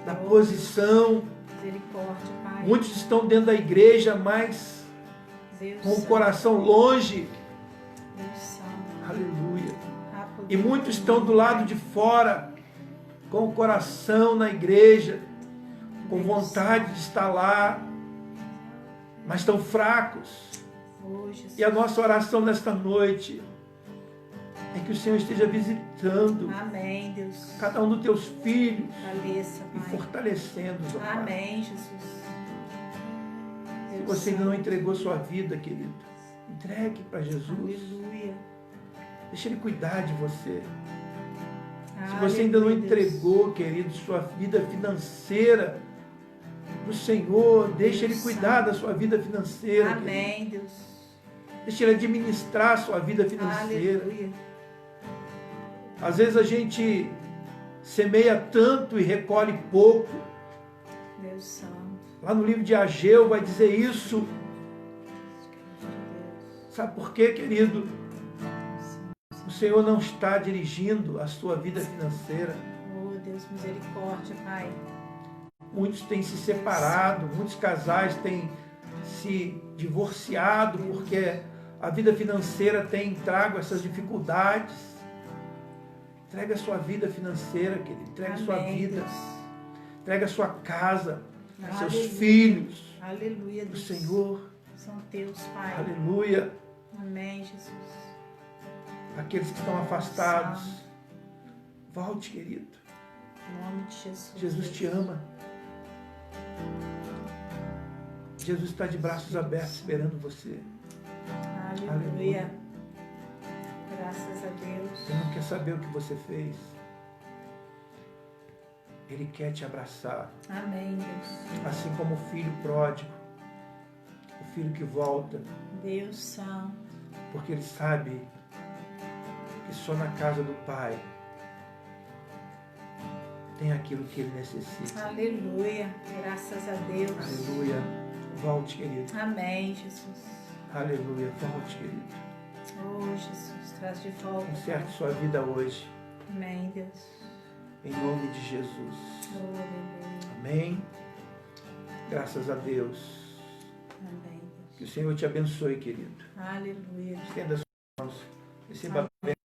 da posição. Misericórdia, Pai. Muitos estão dentro da igreja, mas Deus com o Santo. coração longe. Deus Santo. Aleluia. Há poder E muitos no estão nome do lado de fora, com o coração na igreja, com Deus vontade de estar lá, mas estão fracos. Oh, Jesus. E a nossa oração nesta noite é que o Senhor esteja visitando Amém, Deus. cada um dos teus filhos Fortaleça, e Pai. fortalecendo-os, ó Pai. Amém, Jesus. Se Deus você ainda não Santo. entregou sua vida, querido, entregue para Jesus. Aleluia. Deixa Ele cuidar de você. Se você ainda não Aleluia, Deus. entregou, querido, sua vida financeira para o Senhor, deixa Ele Deus cuidar Santo. da sua vida financeira. querido. Amém, Deus. Deixa Ele administrar a sua vida financeira. Aleluia. Às vezes a gente semeia tanto e recolhe pouco. Deus Santo. Lá no livro de Ageu vai dizer isso. Deus. Sabe por quê, querido? O Senhor não está dirigindo a sua vida financeira. Oh, Deus, misericórdia, Pai. Muitos têm se separado, muitos casais têm se divorciado porque a vida financeira tem trago essas dificuldades. Entregue a sua vida financeira, querido. Entregue a sua Amém, vida. Deus. Entregue a sua casa, seus Aleluia. filhos, Aleluia, o Deus. Senhor. São teus, Pai. Aleluia. Amém, Jesus. Aqueles que estão afastados. Volte, querido. Em nome de Jesus. Jesus te ama. Jesus está de braços abertos esperando você. Aleluia. Graças a Deus. Ele não quer saber o que você fez. Ele quer te abraçar. Amém, Deus. Assim como o filho pródigo. O filho que volta. Deus Santo. Porque ele sabe que só na casa do Pai tem aquilo que ele necessita. Aleluia. Graças a Deus. Aleluia. Volte, querido. Amém, Jesus. Aleluia. Volte, querido. Oh, Jesus, traz de volta. Conserte sua vida hoje. Amém, Deus. Em nome de Jesus. Oh, aleluia. Amém. Graças a Deus. Amém, Que Deus. o Senhor te abençoe, querido. Aleluia. Estenda as mãos. Receba a bênção.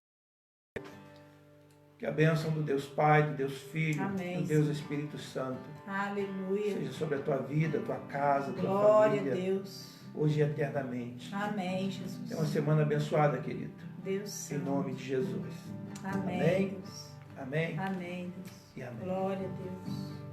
Que a bênção do Deus Pai, do Deus Filho, Amém. do Deus Espírito Santo Aleluia. seja sobre a tua vida, a tua casa, a tua Glória a família. Deus. hoje e eternamente. Amém, Jesus. É uma semana abençoada, querido. Deus Em nome de Jesus. Amém. Amém. Deus. Amém. Amém, Deus. E amém. Glória a Deus.